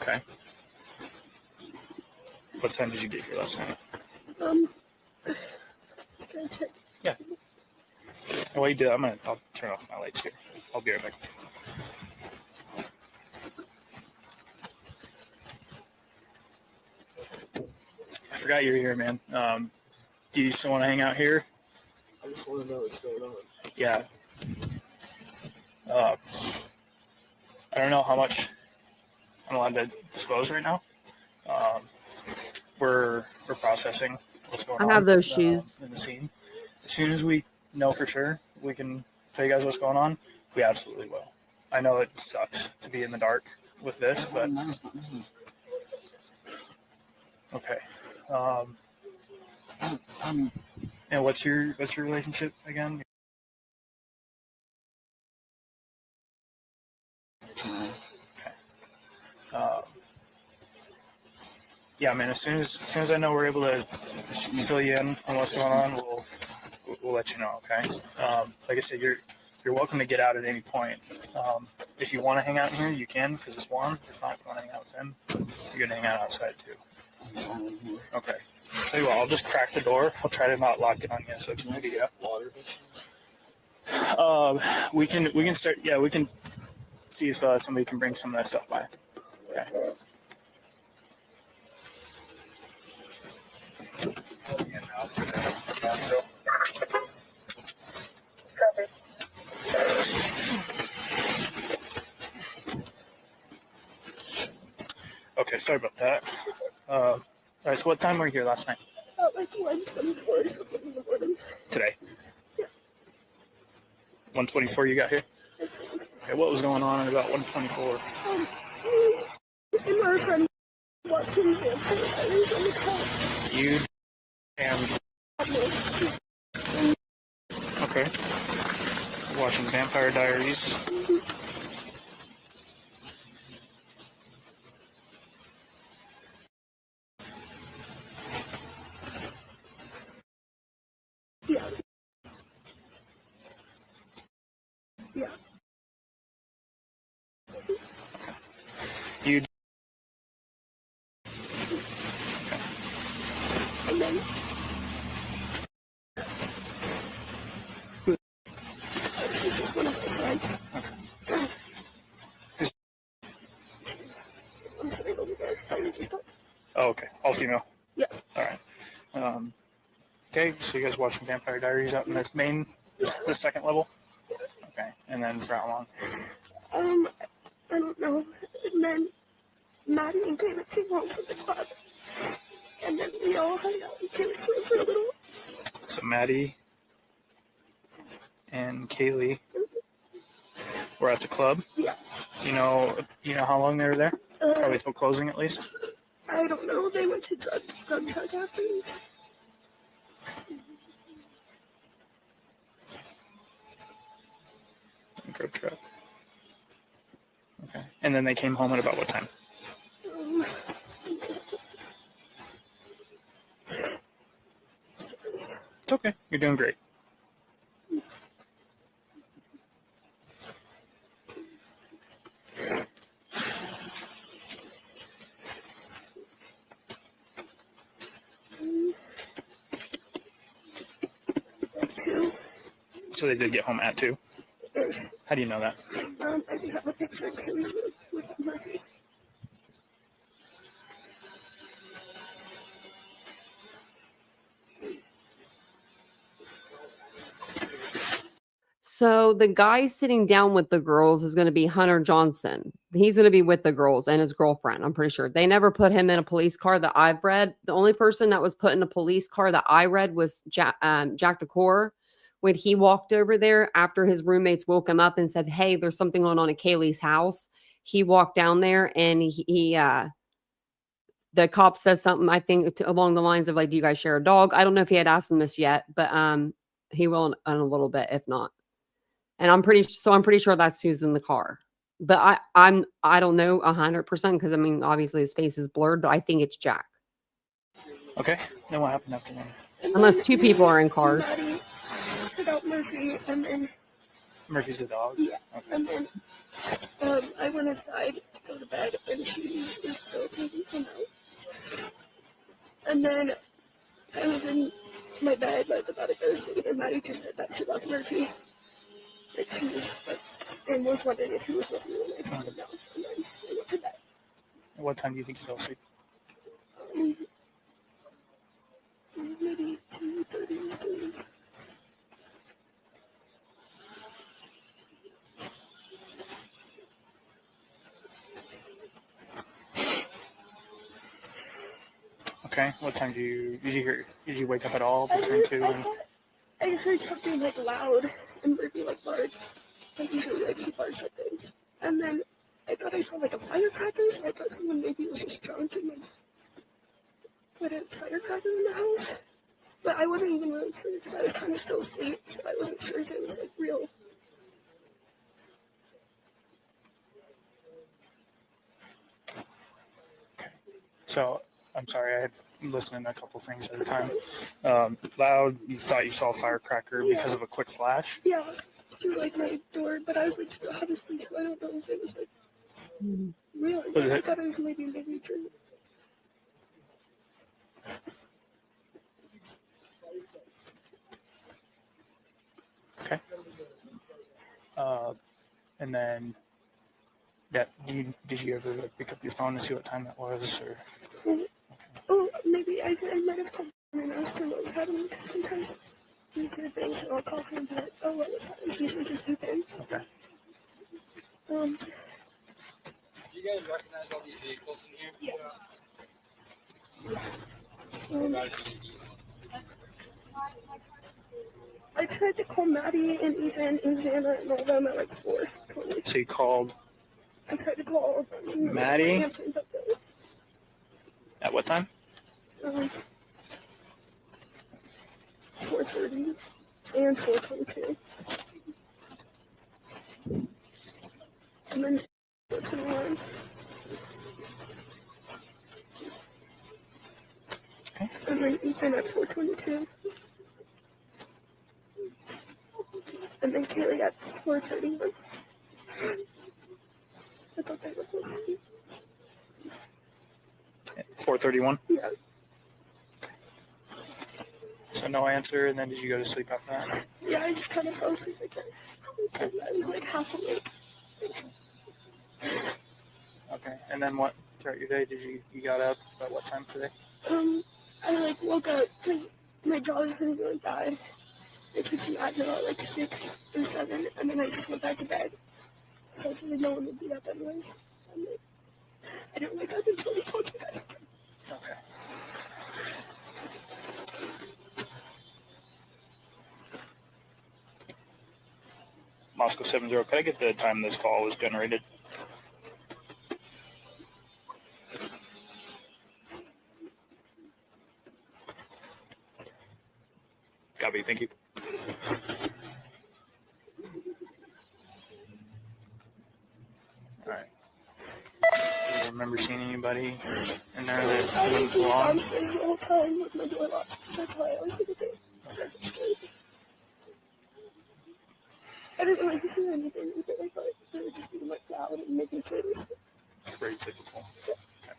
Okay. What time did you get here last night? Can I check? Yeah. While you do that, I'll turn off my lights here. I'll be right back. I forgot you were here, man. Do you still want to hang out here? I just want to know what's going on. Yeah. I don't know how much I'm allowed to disclose right now. We're processing what's going on. I have those shoes in the scene. As soon as we know for sure, we can tell you guys what's going on. We absolutely will. I know it sucks to be in the dark with this, but okay. And what's your relationship again? Okay. Yeah, man. As soon as I know we're able to fill you in on what's going on, we'll let you know. Okay. Like I said, you're welcome to get out at any point. If you want to hang out in here, you can because it's warm. If not, if you want to hang out with them, you're gonna hang out outside too. Okay. Tell you what, I'll just crack the door. I'll try to not lock it on you, so can you get water? We can start. Yeah, we can see if somebody can bring some of that stuff by. Okay. Okay, sorry about that. All right, so what time were you here last night? Like 1:24 or something in the morning. Today? Yeah. 1:24 you got here? Okay, what was going on at about 1:24? And our friend watching Vampire Diaries on the couch. You and... Okay. Watching Vampire Diaries. Yeah. Yeah. You... And then she's just one of my friends. I'm sitting over there. I just talked. Oh, okay. All female. Yes. All right. Okay, so you guys watching Vampire Diaries out in this the second level? Okay, and then for how long? I don't know. And then Maddie and Caleb came home from the club. And then we all hung out in Caleb's room for a little. So Maddie and Kaylee were at the club. Yeah. You know how long they were there? Probably till closing at least. I don't know. They went to drug truck afterwards. Grub truck. Okay. And then they came home at about what time? It's okay. You're doing great. So they did get home at 2? How do you know that? I just have a picture of Kaylee's room with Murphy. So the guy sitting down with the girls is going to be Hunter Johnson. He's going to be with the girls and his girlfriend. I'm pretty sure they never put him in a police car that I've read. The only person that was put in a police car that I read was Jack DeCore. When he walked over there after his roommates woke him up and said, "Hey, there's something going on at Kaylee's house." He walked down there and the cop said something, I think along the lines of like, "Do you guys share a dog?" I don't know if he had asked them this yet, but he will in a little bit, if not. And I'm pretty sure that's who's in the car. But I don't know 100% because I mean obviously his face is blurred, but I think it's Jack. Okay. Then what happened after that? Unless two people are in cars. Maddie took out Murphy, and then Murphy's the dog? yeah, Okay. and then I went inside to go to bed, and she was still taking him out. And then I was in my bed, like about to go to sleep, and Maddie just said that she lost Murphy. Like she was like, and was wondering if he was with me, and I just said no. And then I went to bed. At what time do you think you fell asleep? Maybe 2:30, 3. Okay. What time did you wake up at all between 2 and? I heard something like loud and Murphy like bark. Like usually like she barks at things. And then I thought I saw like a firecracker, so I thought someone maybe was just drunk and like put a firecracker in the house. But I wasn't even really sure because I was kind of still asleep, so I wasn't sure if it was like real. Okay. So I'm sorry, I had listening to a couple things at a time. Loud, you thought you saw a firecracker because of a quick flash? Yeah, through like my door, but I was like still half asleep, so I don't know if it was like real. I thought it was maybe a dream. Okay. And then, did you ever like, pick up your phone to see what time that was, or? Okay. Oh, maybe I might have called her and asked her what was happening, because sometimes we do things and I'll call her and be like, oh, what was happening? She's usually just pooping. Okay. Do you guys recognize all these vehicles in here? Yeah. I tried to call Maddie and Ethan and Xana and all of them at like 4:20. So you called I tried to call all of them. Maddie? Answering, but at what time? 4:30 and 4:22. And then 4:21. Okay. And then Ethan at 4:22. And then Kaylee at 4:31. I thought they were close to me. 4:31. Yeah. So no answer, and then did you go to sleep after that? Yeah, I just kind of fell asleep again. Okay. I was like half awake. Okay. And then what throughout your day you got up at what time today? I like woke up because my jaw was hurting really bad. I took some Advil at like 6 or 7, and then I just went back to bed. So I figured no one would be up anyways. And like, I didn't wake up until we called you guys. Okay. Moscow 70, could I get the time this call was generated? Copy, thank you. Alright. Do you remember seeing anybody in there that I wouldn't was just belong? downstairs the whole time with my door locked. So that's why I always think of it. So I'm scared. I didn't really hear anything either. I thought they were just being like loud and making things. Very typical. Okay.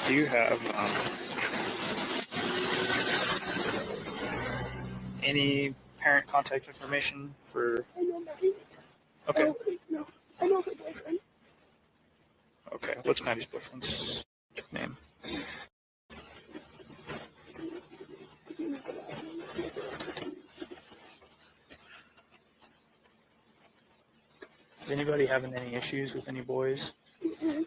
Do you have any parent contact information for? I know Maddie. Okay. Oh, wait, no. I know her boyfriend. Okay. What's Maddie's boyfriend's name? Is anybody having any issues with any boys? Mm-hmm.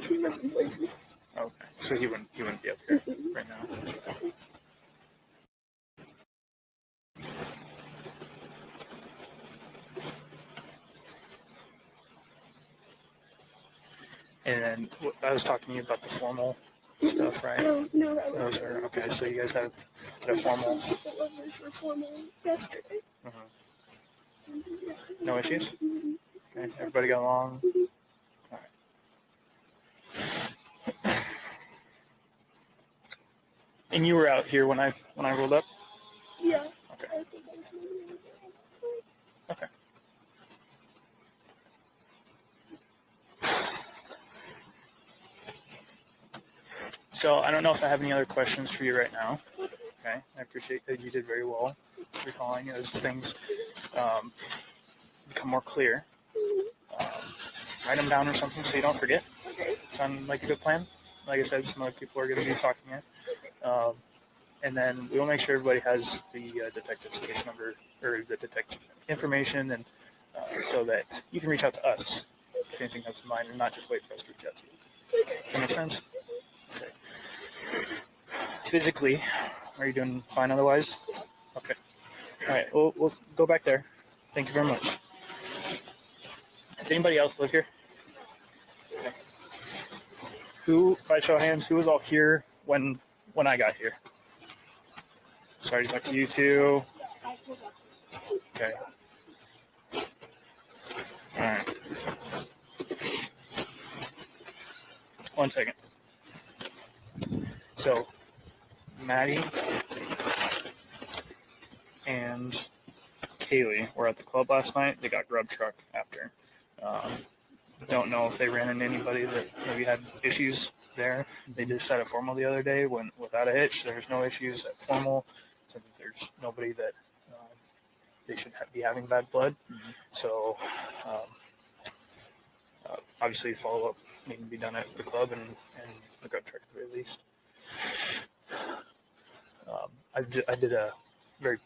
He lives in Boise. Okay, so he wouldn't be up here right now. And then I was talking to you about the formal stuff, right? No, that was Those are okay. So you guys had a formal. The lovers were formal yesterday. No issues. Okay, everybody got along. All right. And you were out here when I rolled up. Yeah. Okay. I think I was maybe Okay. So I don't know if I have any other questions for you right now. Okay, I appreciate that you did very well recalling as things become more clear. Write them down or something so you don't forget. Sound like a good plan? Like I said, some other people are going to be talking here. And then we will make sure everybody has the detective's case number or the detective information, and so that you can reach out to us if anything comes to mind and not just wait for us to reach out to you. That make sense? Okay. Physically, are you doing fine otherwise? Okay. All right, we'll go back there. Thank you very much. Does anybody else live here? Okay. Who, by show of hands, who was all here when I got here? Sorry to talk to you too. Okay. All right. One second. So, Maddie and Kaylee were at the club last night. They got grub truck after. Don't know if they ran into anybody that maybe had issues there. They just had a formal the other day when without a hitch. There's no issues at formal. So there's nobody that they should be having bad blood. So obviously follow-up needing to be done at the club and the grub truck at the very least. I did a very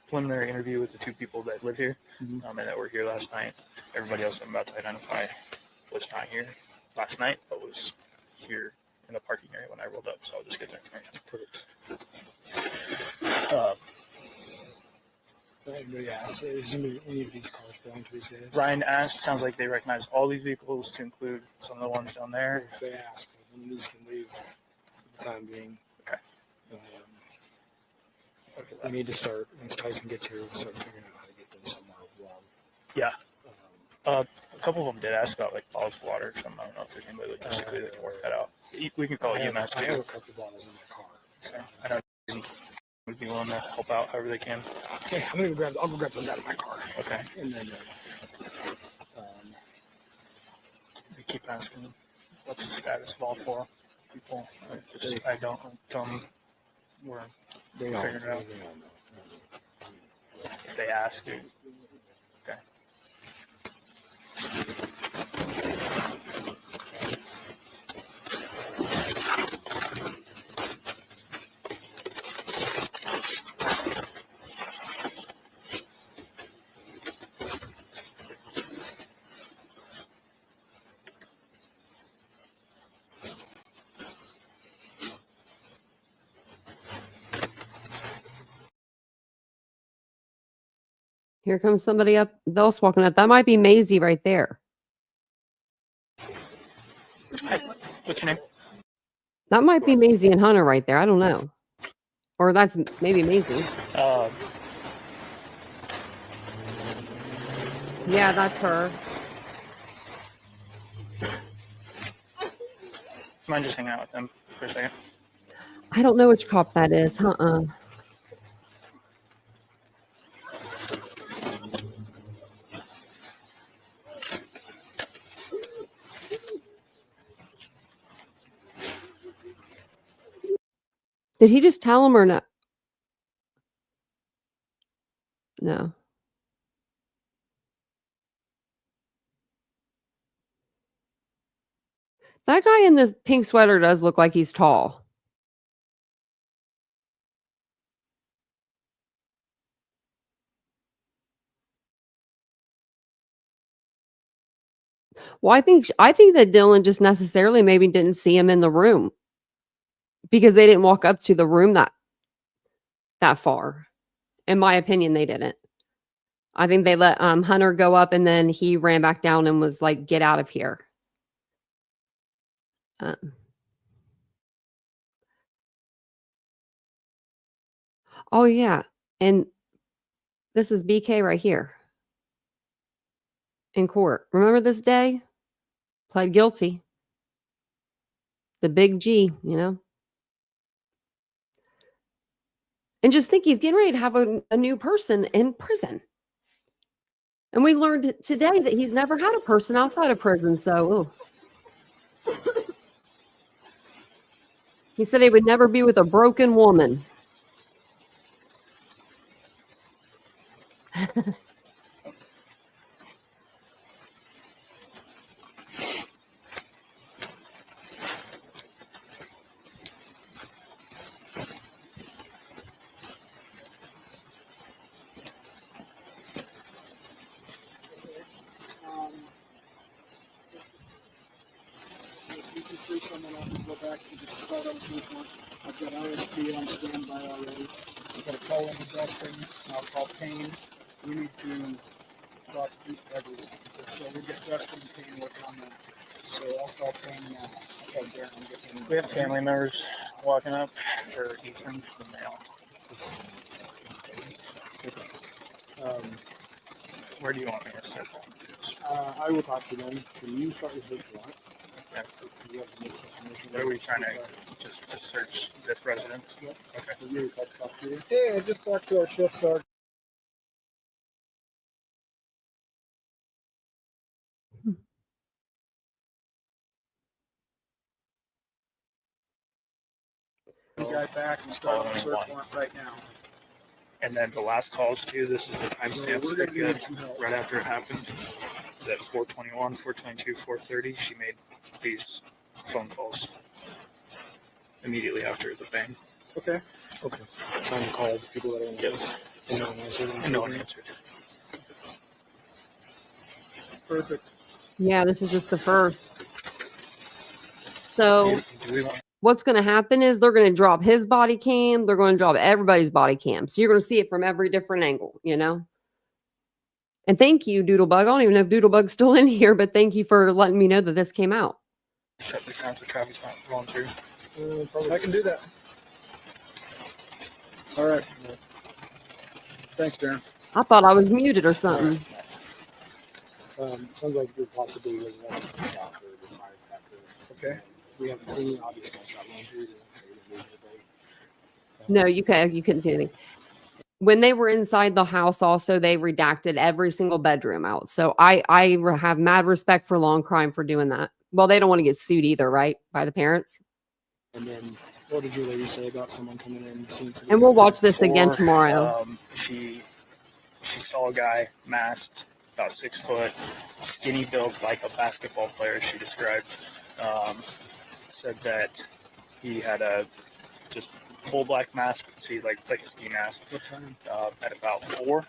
preliminary interview with the two people that live here and that were here last night. Everybody else I'm about to identify was not here last night, but was here in the parking area when I rolled up, so I'll just get their information. Perfect. Anybody asked, is any of these cars belong to these guys? Ryan asked, sounds like they recognize all these vehicles to include some of the ones down there. If they ask, then these can leave for the time being. Okay. We need to start, once Tyson gets here, we'll start figuring out how to get them somewhere warm. Yeah. A couple of them did ask about like bottles of water or something. I don't know if there's anybody logistically that can work that out. We can call EMS. I have a couple bottles in my car. Okay. I know they would be willing to help out however they can. Okay, I'll go grab those out of my car. Okay. And then They keep asking what's the status of all four people. I don't tell them we're they figuring it out. If they ask, dude. Okay. Here comes somebody else walking up. That might be Maisie right there. Hi. What's your name? That might be Maisie and Hunter right there. I don't know. Or that's maybe Maisie. Yeah, that's her. Mind just hanging out with them for a second? I don't know which cop that is. Did he just tell him or not? No. That guy in this pink sweater does look like he's tall. Well, I think that Dylan just necessarily maybe didn't see him in the room because they didn't walk up to the room that far. In my opinion, they didn't. I think they let Hunter go up and then he ran back down and was like, "Get out of here." Oh, yeah. And this is BK right here in court. Remember this day? Pled guilty. The big G, you know? And just think he's getting ready to have a new person in prison. And we learned today that he's never had a person outside of prison. So he said he would never be with a broken woman. You can free someone up and go back and just start on the phone. I've got RSP on standby already. I've got a call in with Dustin. I'll call Payne. We need to talk to everyone. So we'll get Dustin and Payne working on that. So I'll call Payne now. I'll call Darren and get him. We have family members walking up for Ethan, the male. Where do you want me to set that? I will talk to them. Can you start with Vic Blunt? Okay. You have this information. What are we trying to just to search this residence? Yep. Okay. So you talk to you. Hey, I just talked to our shift sergeant. Guy back and start the search warrant right now. And then the last calls too, this is the timestamps we're that gonna need good some help. right after it happened. Is at 4:21, 4:22, 4:30. She made these phone calls immediately after the bang. Okay. Okay. Trying to call the people that are in the Yes. and no one answered. And no one answered. Perfect. Yeah, this is just the first. So Do we want what's going to happen is they're going to drop his body cam. They're going to drop everybody's body cam. So you're going to see it from every different angle, you know? And thank you, Doodlebug. I don't even know if Doodlebug's still in here, but thank you for letting me know that this came out. shut this down so Travis not volunteer? I can do that. All right. Thanks, Darren. I thought I was muted or something. Sounds like there possibly was one after the fire after. Okay. We haven't seen any obvious gunshot wound here. So we didn't lose anybody. No, you couldn't see anything. When they were inside the house, also, they redacted every single bedroom out. So I have mad respect for Long Crime for doing that. Well, they don't want to get sued either, right? By the parents. And then what did your lady say about someone coming in? And we'll watch this again tomorrow. She saw a guy masked, about 6 foot, skinny built like a basketball player. She described. Said that he had a just full black mask, see like a ski mask. At about 4.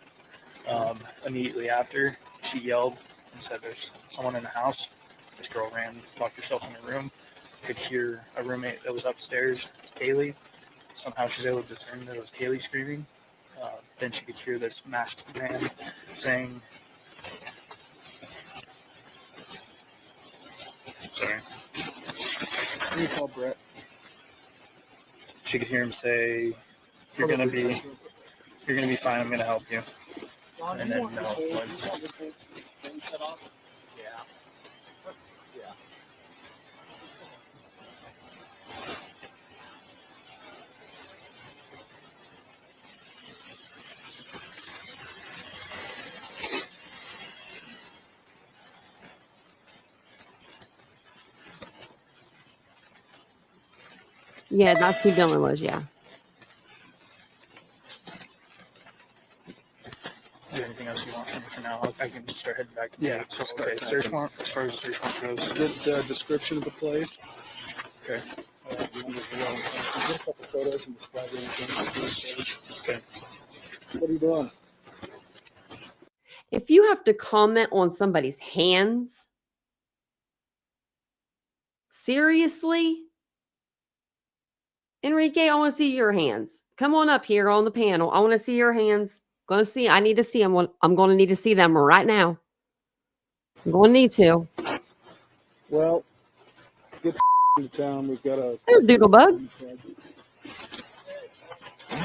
Immediately after, she yelled and said, "There's someone in the house." This girl ran, locked herself in her room. Could hear a roommate that was upstairs, Kaylee. Somehow she was able to discern that it was Kaylee screaming. Then she could hear this masked man saying, "Sorry." Can you call Brett? She could hear him say, "You're gonna be fine. I'm gonna help you." And then no. Shut off? Yeah. Yeah. Yeah, that's who Dylan was, yeah. Is there anything else you want from me for now? I can start heading back. Yeah, So, start okay, back. search warrant, as far as the search warrant goes. Good description of the place. Okay. Get a couple photos and describe anything. Okay. What are you doing? If you have to comment on somebody's hands, seriously? Enrique, I want to see your hands. Come on up here on the panel. I want to see your hands. I need to see them. I'm going to need to see them right now. I'm going to need to. Well, get to town. We've got a There's Doodlebug.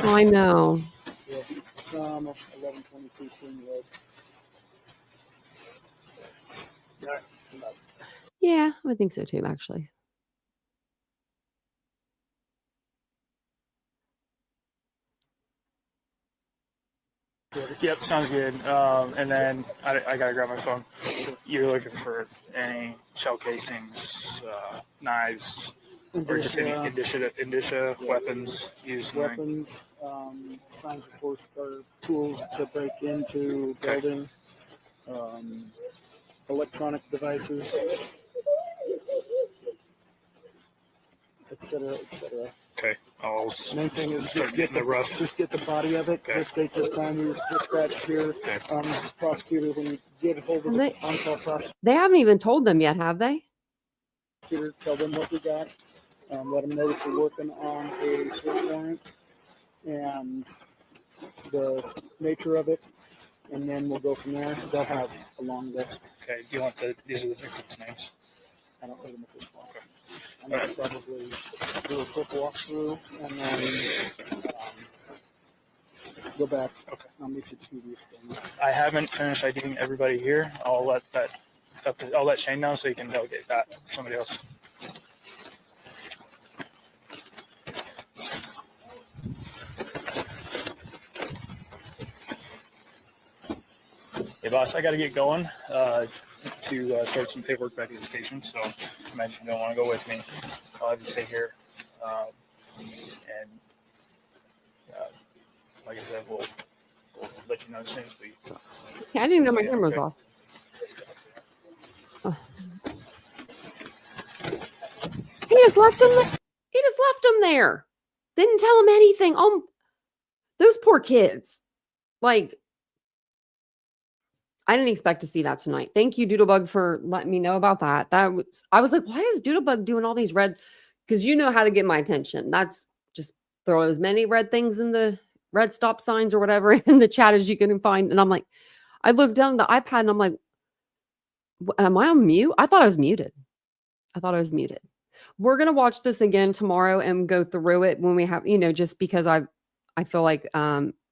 I know. Yeah, it's 1122 Queen Road. Yeah, Yeah, I think so too, actually. Yep, sounds good. And then I gotta grab my phone. You're looking for any shell casings, knives, or just any indicia weapons used. Weapons, signs of force, or tools to break into building, electronic devices, etc., etc. Okay. Main thing is just get the rough. Just get the body of it. Okay. This date, this time, we were dispatched here. Okay. Prosecutor, when you get hold of the on-call prosecutor, They haven't even told them yet, have they? tell them what we got. Let them know that you're working on a search warrant and the nature of it, and then we'll go from there. They'll have a long list. Okay. Do you want these are the victims' names? I don't know them at this point. Okay. I'm going to probably do a quick walkthrough and then go back. Okay. I'll meet you 2 weeks ago. I haven't finished IDing everybody here. I'll let Shane know so he can delegate that to somebody else. Hey, boss, I got to get going to start some paperwork back at the station. So I imagine you don't want to go with me. I'll have you stay here. And like I said, we'll let you know as soon as we. Yeah, I didn't even know my camera was off. Oh. He just left him. He just left him there. Didn't tell him anything. Those poor kids. Like, I didn't expect to see that tonight. Thank you, Doodlebug, for letting me know about that. I was like, why is Doodlebug doing all these red? Because you know how to get my attention. That's just throw as many red things in the red stop signs or whatever in the chat as you can find. And I'm like, I looked down at the iPad and I'm like, am I on mute? I thought I was muted. We're going to watch this again tomorrow and go through it when we have, just because I feel like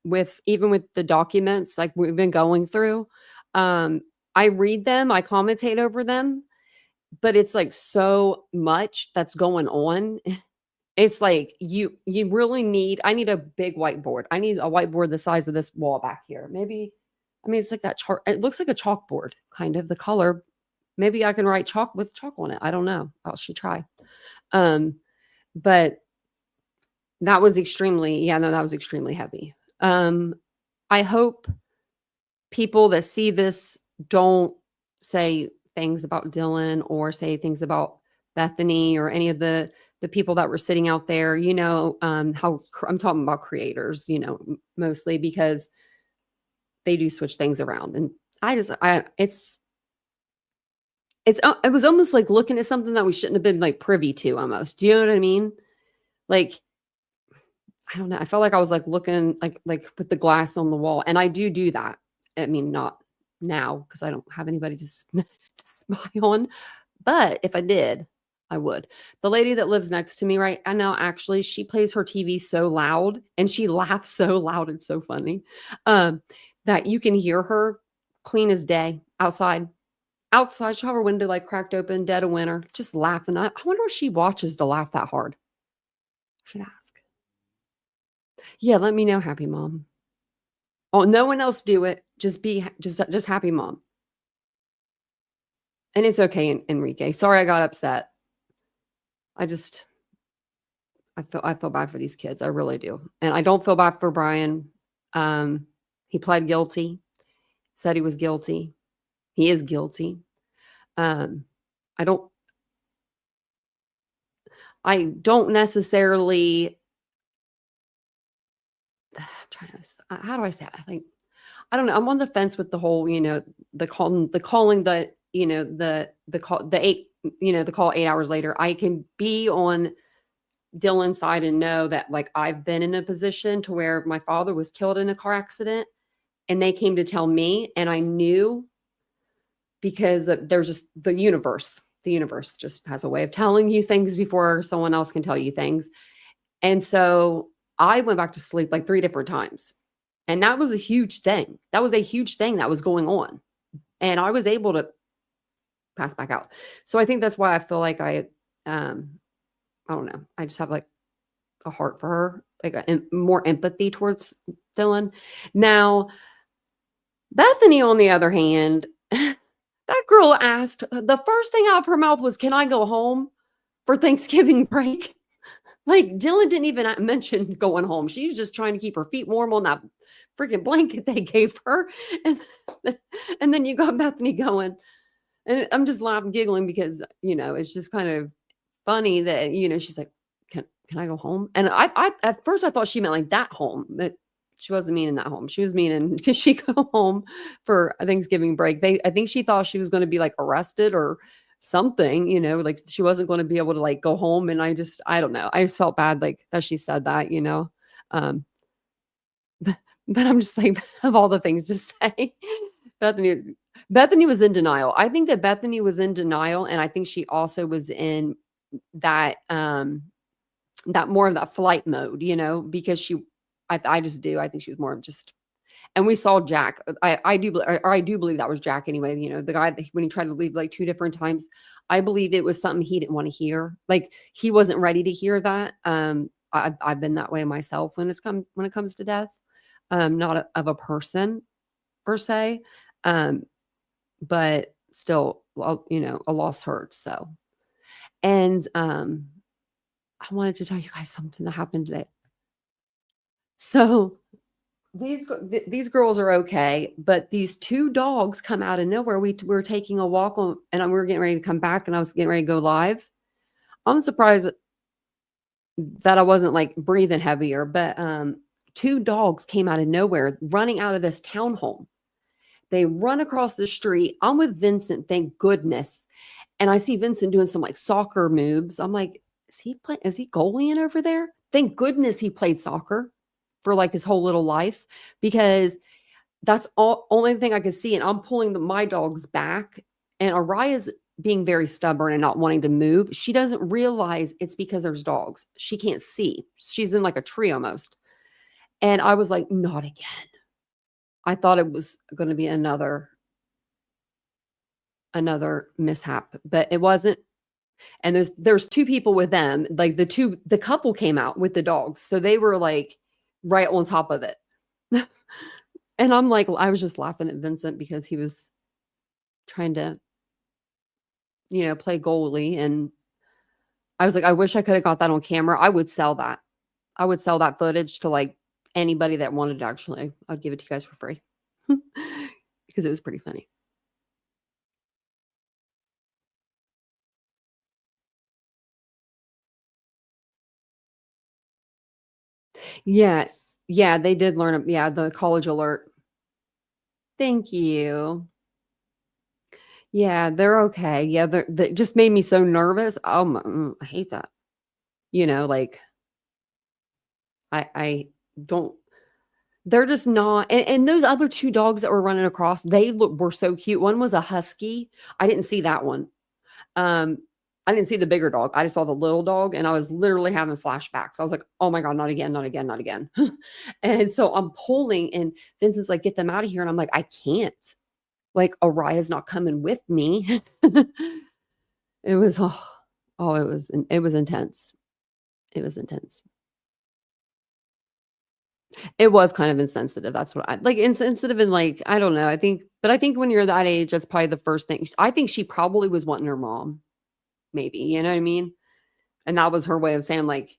with the documents, like we've been going through, I read them, I commentate over them, but it's like so much that's going on. It's like you really I need a big whiteboard. I need a whiteboard the size of this wall back here. Maybe, it's like that chart. It looks like a chalkboard, kind of the color. Maybe I can write chalk with chalk on it. I don't know. I should try. But that was extremely heavy. I hope people that see this don't say things about Dylan or say things about Bethany or any of the people that were sitting out there, how I'm talking about creators, mostly because they do switch things around. And it was almost like looking at something that we shouldn't have been like privy to almost. Do you know what I mean? Like, I don't know. I felt like I was like looking like with the glass on the wall. And I do that. Not now because I don't have anybody to spy on. But if I did, I would. The lady that lives next to me right now, actually, she plays her TV so loud and she laughs so loud. It's so funny that you can hear her clean as day outside. She'll have her window like cracked open, dead of winter, just laughing. I wonder if she watches to laugh that hard. I should ask. Yeah, let me know, happy mom. Oh, no one else do it. Just happy mom. And it's okay, Enrique. Sorry I got upset. I feel bad for these kids. I really do. And I don't feel bad for Brian. He pled guilty, said he was guilty. He is guilty. I don't necessarily, how do I say it? I don't know. I'm on the fence with the whole, the call 8 hours later. I can be on Dylan's side and know that like I've been in a position to where my father was killed in a car accident and they came to tell me and I knew because there's just the universe just has a way of telling you things before someone else can tell you things. And so I went back to sleep like 3 different times. And that was a huge thing. That was a huge thing that was going on. And I was able to pass back out. So I think that's why I feel like I don't know. I just have like a heart for her, like more empathy towards Dylan. Now, Bethany, on the other hand, that girl asked, the first thing out of her mouth was, "Can I go home for Thanksgiving break?" Like, Dylan didn't even mention going home. She was just trying to keep her feet warm on that freaking blanket they gave her. And, and then you got Bethany going. And I'm just laughing, giggling because, it's just kind of funny that, she's like, can I go home? And I at first I thought she meant like that home, but she wasn't meaning that home. She was meaning, because she go home for a Thanksgiving break. I think she thought she was going to be like arrested or something, like she wasn't going to be able to like go home. And I don't know. I just felt bad like that she said that, um, but I'm just like, of all the things to say, Bethany was in denial. I think that Bethany was in denial. And I think she also was in that, that more of that flight mode, because I just do. I think she was more of just, and we saw Jack. I do believe that was Jack anyway. The guy, when he tried to leave like 2 different times, I believe it was something he didn't want to hear. Like he wasn't ready to hear that. I've been that way myself when it comes to death, not of a person per se, but still, a loss hurts. So, and I wanted to tell you guys something that happened today. So these girls are okay, but these 2 dogs come out of nowhere. We were taking a walk on, and we were getting ready to come back, and I was getting ready to go live. I'm surprised that I wasn't like breathing heavier, but 2 dogs came out of nowhere, running out of this townhome. They run across the street. I'm with Vincent, thank goodness, and I see Vincent doing some like soccer moves. I'm like, is he goalieing over there? Thank goodness he played soccer for like his whole little life, because that's only thing I could see. And I'm pulling my dogs back, and Araya's being very stubborn and not wanting to move. She doesn't realize it's because there's dogs. She can't see. She's in like a tree almost. And I was like, not again. I thought it was going to be another mishap, but it wasn't. And there's 2 people with them. Like the couple came out with the dogs. So they were like right on top of it. And I'm like, I was just laughing at Vincent because he was trying to, play goalie. And I was like, I wish I could have got that on camera. I would sell that. I would sell that footage to like anybody that wanted to actually. I'd give it to you guys for free because it was pretty funny. Yeah. Yeah, they did learn. Yeah, the college alert. Thank you. Yeah, they're okay. Yeah, that just made me so nervous. I hate that. Like I don't. They're just not. And those other 2 dogs that were running across, were so cute. One was a husky. I didn't see that one. I didn't see the bigger dog. I just saw the little dog, and I was literally having flashbacks. I was like, oh my God, not again, not again, not again. And so I'm pulling, and Vincent's like, get them out of here. And I'm like, I can't. Like, Araya's not coming with me. It was, it was intense. It was intense. It was kind of insensitive. That's what I like, insensitive, and like, I don't know. I think when you're that age, that's probably the first thing. I think she probably was wanting her mom. Maybe, you know what I mean? And that was her way of saying, like,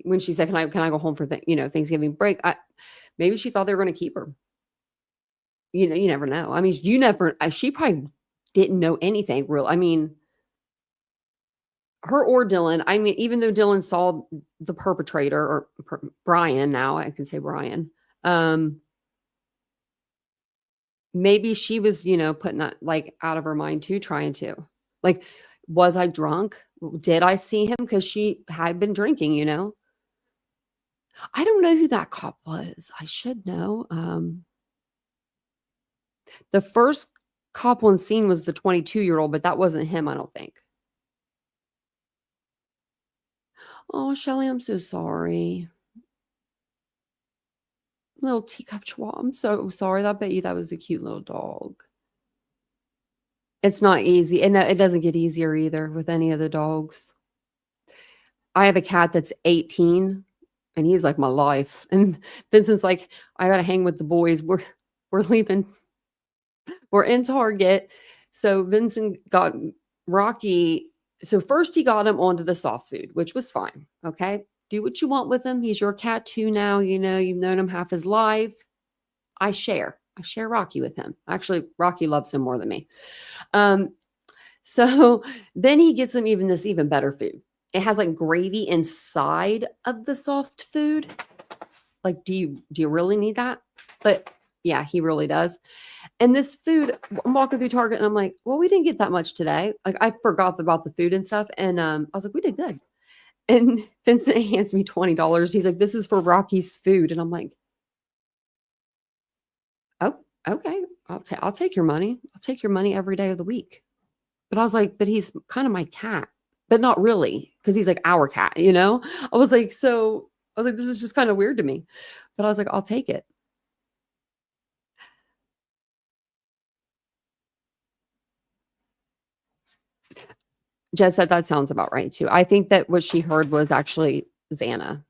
when she said, can I go home for Thanksgiving break? Maybe she thought they were going to keep her. You never know. I mean, she probably didn't know anything real. I mean, her or Dylan, I mean, even though Dylan saw the perpetrator, or Brian, now I can say Brian, maybe she was, putting that like out of her mind too, trying to like, was I drunk? Did I see him? Because she had been drinking, I don't know who that cop was. I should know. The first cop on scene was the 22-year-old, but that wasn't him, I don't think. Oh, Shelly, I'm so sorry. Little teacup chihuahua. I'm so sorry. I bet you that was a cute little dog. It's not easy. And it doesn't get easier either with any of the dogs. I have a cat that's 18 and he's like my life. And Vincent's like, I gotta hang with the boys. We're leaving. We're in Target. So Vincent got Rocky. So first he got him onto the soft food, which was fine. Okay. Do what you want with him. He's your cat too now. You know, you've known him half his life. I share Rocky with him. Actually, Rocky loves him more than me. So then he gets him even better food. It has like gravy inside of the soft food. Like, do you really need that? But yeah, he really does. And this food, I'm walking through Target and I'm like, well, we didn't get that much today. Like I forgot about the food and stuff. And I was like, we did good. And Vincent hands me $20. He's like, this is for Rocky's food. And I'm like, oh, okay. I'll take your money. I'll take your money every day of the week. But I was like, but he's kind of my cat, but not really. Cause he's like our cat, you know? I was like, this is just kind of weird to me, but I was like, I'll take it. Jed said that sounds about right too. I think that what she heard was actually Xana.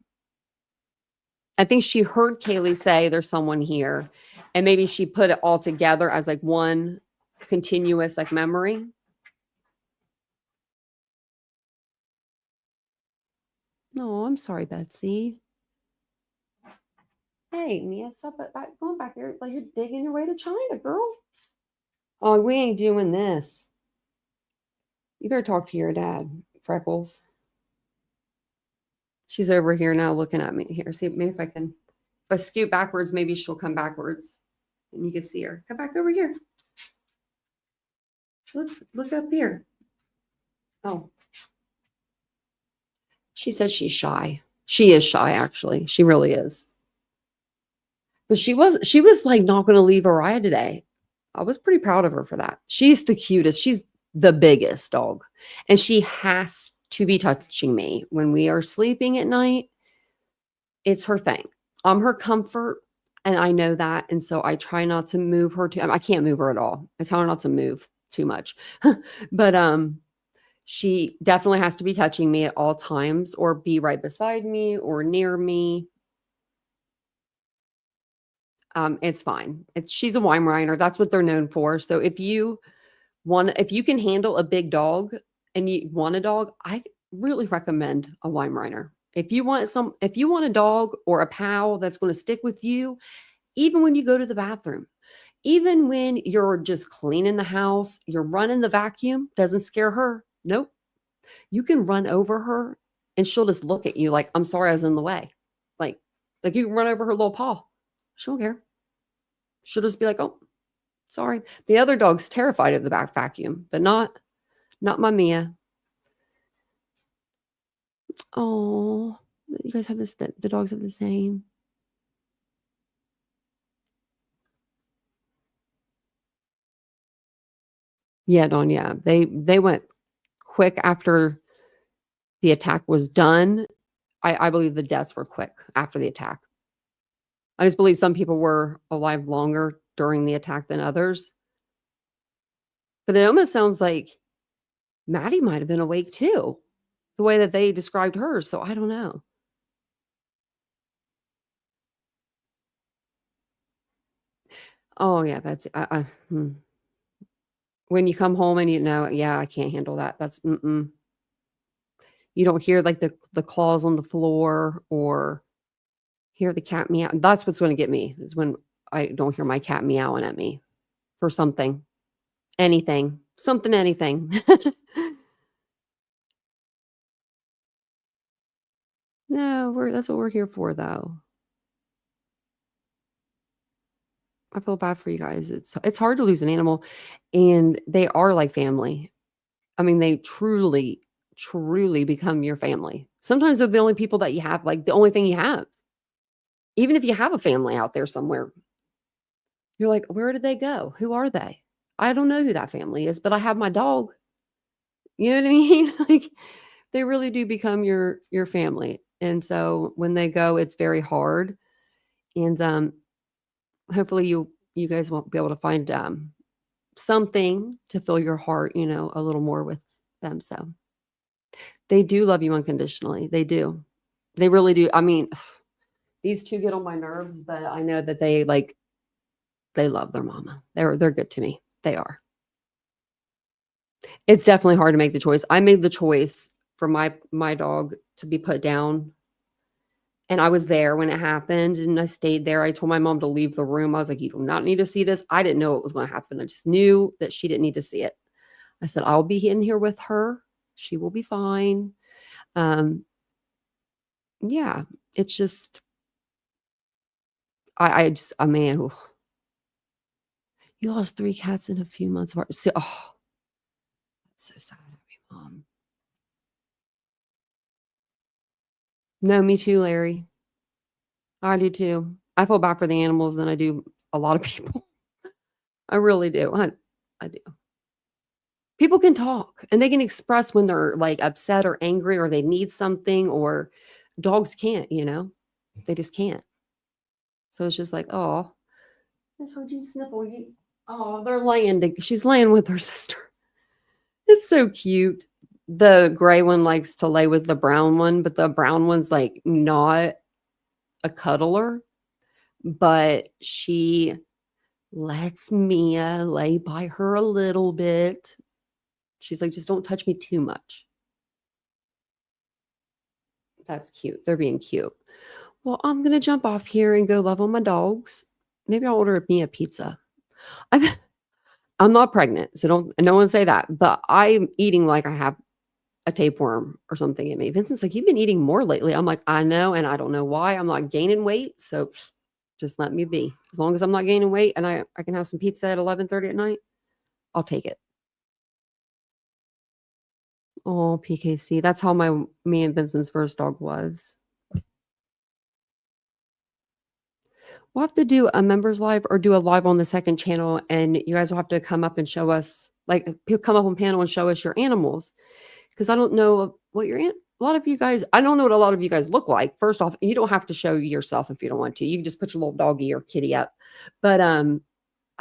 I think she heard Kaylee say there's someone here and maybe she put it all together as like one continuous like memory. No, I'm sorry, Betsy. Hey, Mia, stop going back there like you're digging your way to China, girl. Oh, we ain't doing this. You better talk to your dad, Freckles. She's over here now looking at me. Here, see, maybe if I scoot backwards, maybe she'll come backwards and you can see her. Come back over here. Look up here. Oh. She says she's shy. She is shy, actually. She really is. But she was like not going to leave Araya today. I was pretty proud of her for that. She's the cutest. She's the biggest dog. And she has to be touching me when we are sleeping at night. It's her thing. I'm her comfort. And I know that. And so I try not to move her I can't move her at all. I tell her not to move too much. But she definitely has to be touching me at all times or be right beside me or near me. It's fine. She's a Weimaraner. That's what they're known for. So if you can handle a big dog and you want a dog, I really recommend a Weimaraner. If you want a dog or a pal that's going to stick with you, even when you go to the bathroom, even when you're just cleaning the house, you're running the vacuum, doesn't scare her. Nope. You can run over her and she'll just look at you like, I'm sorry, I was in the way. Like you can run over her little paw. She don't care. She'll just be like, oh, sorry. The other dog's terrified of the back vacuum, but not my Mia. Oh, you guys have this. The dogs have the same. Yeah, Dawn. Yeah, they went quick after the attack was done. I believe the deaths were quick after the attack. I just believe some people were alive longer during the attack than others. But it almost sounds like Maddie might have been awake too, the way that they described her. So I don't know. Oh yeah, that's when you come home and you know, yeah, I can't handle that. That's You don't hear like the claws on the floor or hear the cat meow. That's what's going to get me is when I don't hear my cat meowing at me for something, anything. No, that's what we're here for, though. I feel bad for you guys. It's hard to lose an animal, and they are like family. I mean, they truly, truly become your family. Sometimes they're the only people that you have, like the only thing you have. Even if you have a family out there somewhere, you're like, where did they go? Who are they? I don't know who that family is, but I have my dog. You know what I mean? Like they really do become your family. And so when they go, it's very hard. And hopefully you guys won't be able to find something to fill your heart, you know, a little more with them. So they do love you unconditionally. They do. They really do. I mean, these two get on my nerves, but I know that they love their mama. They're good to me. They are. It's definitely hard to make the choice. I made the choice for my dog to be put down. And I was there when it happened and I stayed there. I told my mom to leave the room. I was like, you do not need to see this. I didn't know what was going to happen. I just knew that she didn't need to see it. I said, I'll be in here with her. She will be fine. Yeah, it's just, man, oof. You lost 3 cats in a few months apart. So, oh, that's so sad. Mom. No, me too, Larry. I do too. I feel bad for the animals than I do a lot of people. I really do. I do. People can talk and they can express when they're like upset or angry or they need something, or dogs can't, you know, they just can't. So it's just like, oh, I just heard you sniffle. Oh, they're laying. She's laying with her sister. It's so cute. The gray one likes to lay with the brown one, but the brown one's like not a cuddler, but she lets Mia lay by her a little bit. She's like, just don't touch me too much. That's cute. They're being cute. Well, I'm going to jump off here and go love on my dogs. Maybe I'll order me a pizza. I'm not pregnant, so no one say that. But I'm eating like I have a tapeworm or something in me. Vincent's like, you've been eating more lately. I'm like, I know, and I don't know why. I'm not gaining weight, so just let me be. As long as I'm not gaining weight and I can have some pizza at 11:30 at night, I'll take it. Oh, PKC. That's how me and Vincent's first dog was. We'll have to do a members live or do a live on the second channel, and you guys will have to come up and show us, like, come up on panel and show us your animals, because I don't know what a lot of you guys, I don't know what a lot of you guys look like. First off, you don't have to show yourself if you don't want to. You can just put your little doggy or kitty up. But I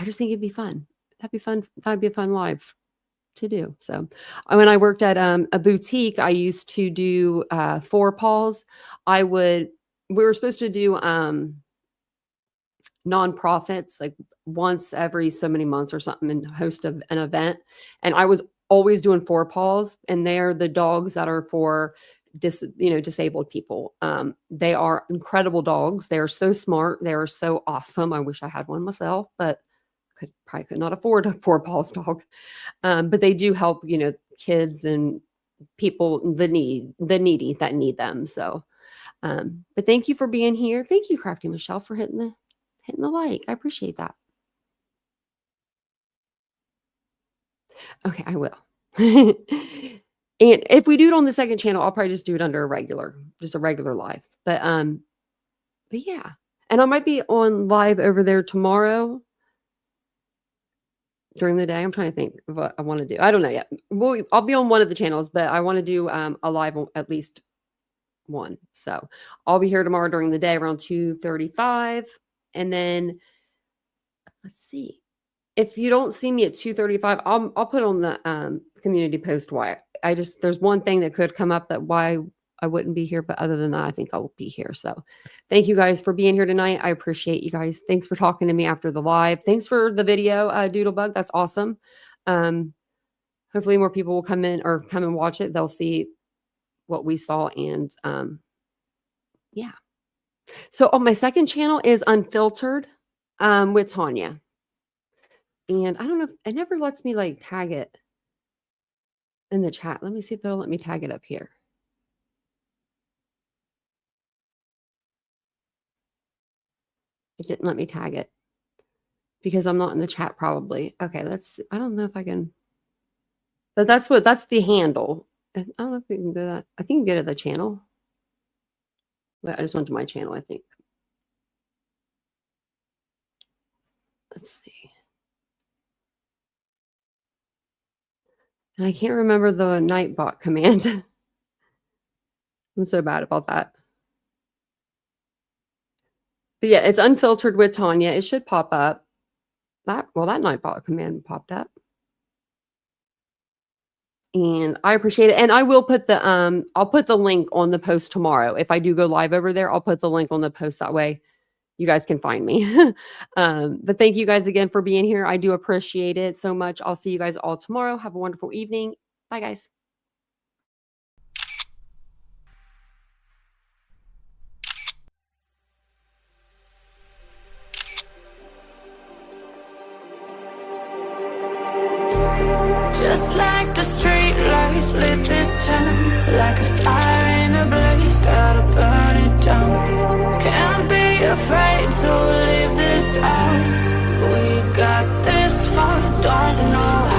just think it'd be fun. That'd be fun. That'd be a fun live to do. So when I worked at a boutique, I used to do 4 paws. We were supposed to do nonprofits like once every so many months or something and host an event. And I was always doing 4 paws, and they're the dogs that are for disabled people. They are incredible dogs. They are so smart. They are so awesome. I wish I had one myself, but probably could not afford a 4 paws dog. But they do help, kids and people, the needy that need them. So, but thank you for being here. Thank you, Crafty Michelle, for hitting the like. I appreciate that. Okay, I will. And if we do it on the second channel, I'll probably just do it under a regular live. But yeah. And I might be on live over there tomorrow during the day. I'm trying to think of what I want to do. I don't know yet. I'll be on one of the channels, but I want to do a live on at least one. So I'll be here tomorrow during the day around 2:35. And then let's see. If you don't see me at 2:35, I'll put on the community post why. There's one thing that could come up that why I wouldn't be here, but other than that, I think I'll be here. So thank you guys for being here tonight. I appreciate you guys. Thanks for talking to me after the live. Thanks for the video, Doodlebug. That's awesome. Hopefully more people will come and watch it. They'll see what we saw. And yeah. So on my second channel is Unfiltered with Tanya. And I don't know, it never lets me like tag it in the chat. Let me see if it'll let me tag it up here. It didn't let me tag it because I'm not in the chat probably. Okay, I don't know if I can, but that's the handle. I don't know if we can do that. I think you can go to the channel. But I just went to my channel, I think. Let's see. And I can't remember the Nightbot command. I'm so bad about that. But yeah, it's Unfiltered with Tanya. It should pop up. That Nightbot command popped up. And I appreciate it. And I will put the I'll put the link on the post tomorrow. If I do go live over there, I'll put the link on the post. That way you guys can find me. But thank you guys again for being here. I do appreciate it so much. I'll see you guys all tomorrow. Have a wonderful evening. Bye, guys. Just like the street lights lit this town, like a fire in a blaze, gotta burn it down. Can't be afraid to leave this out. We got this far, don't know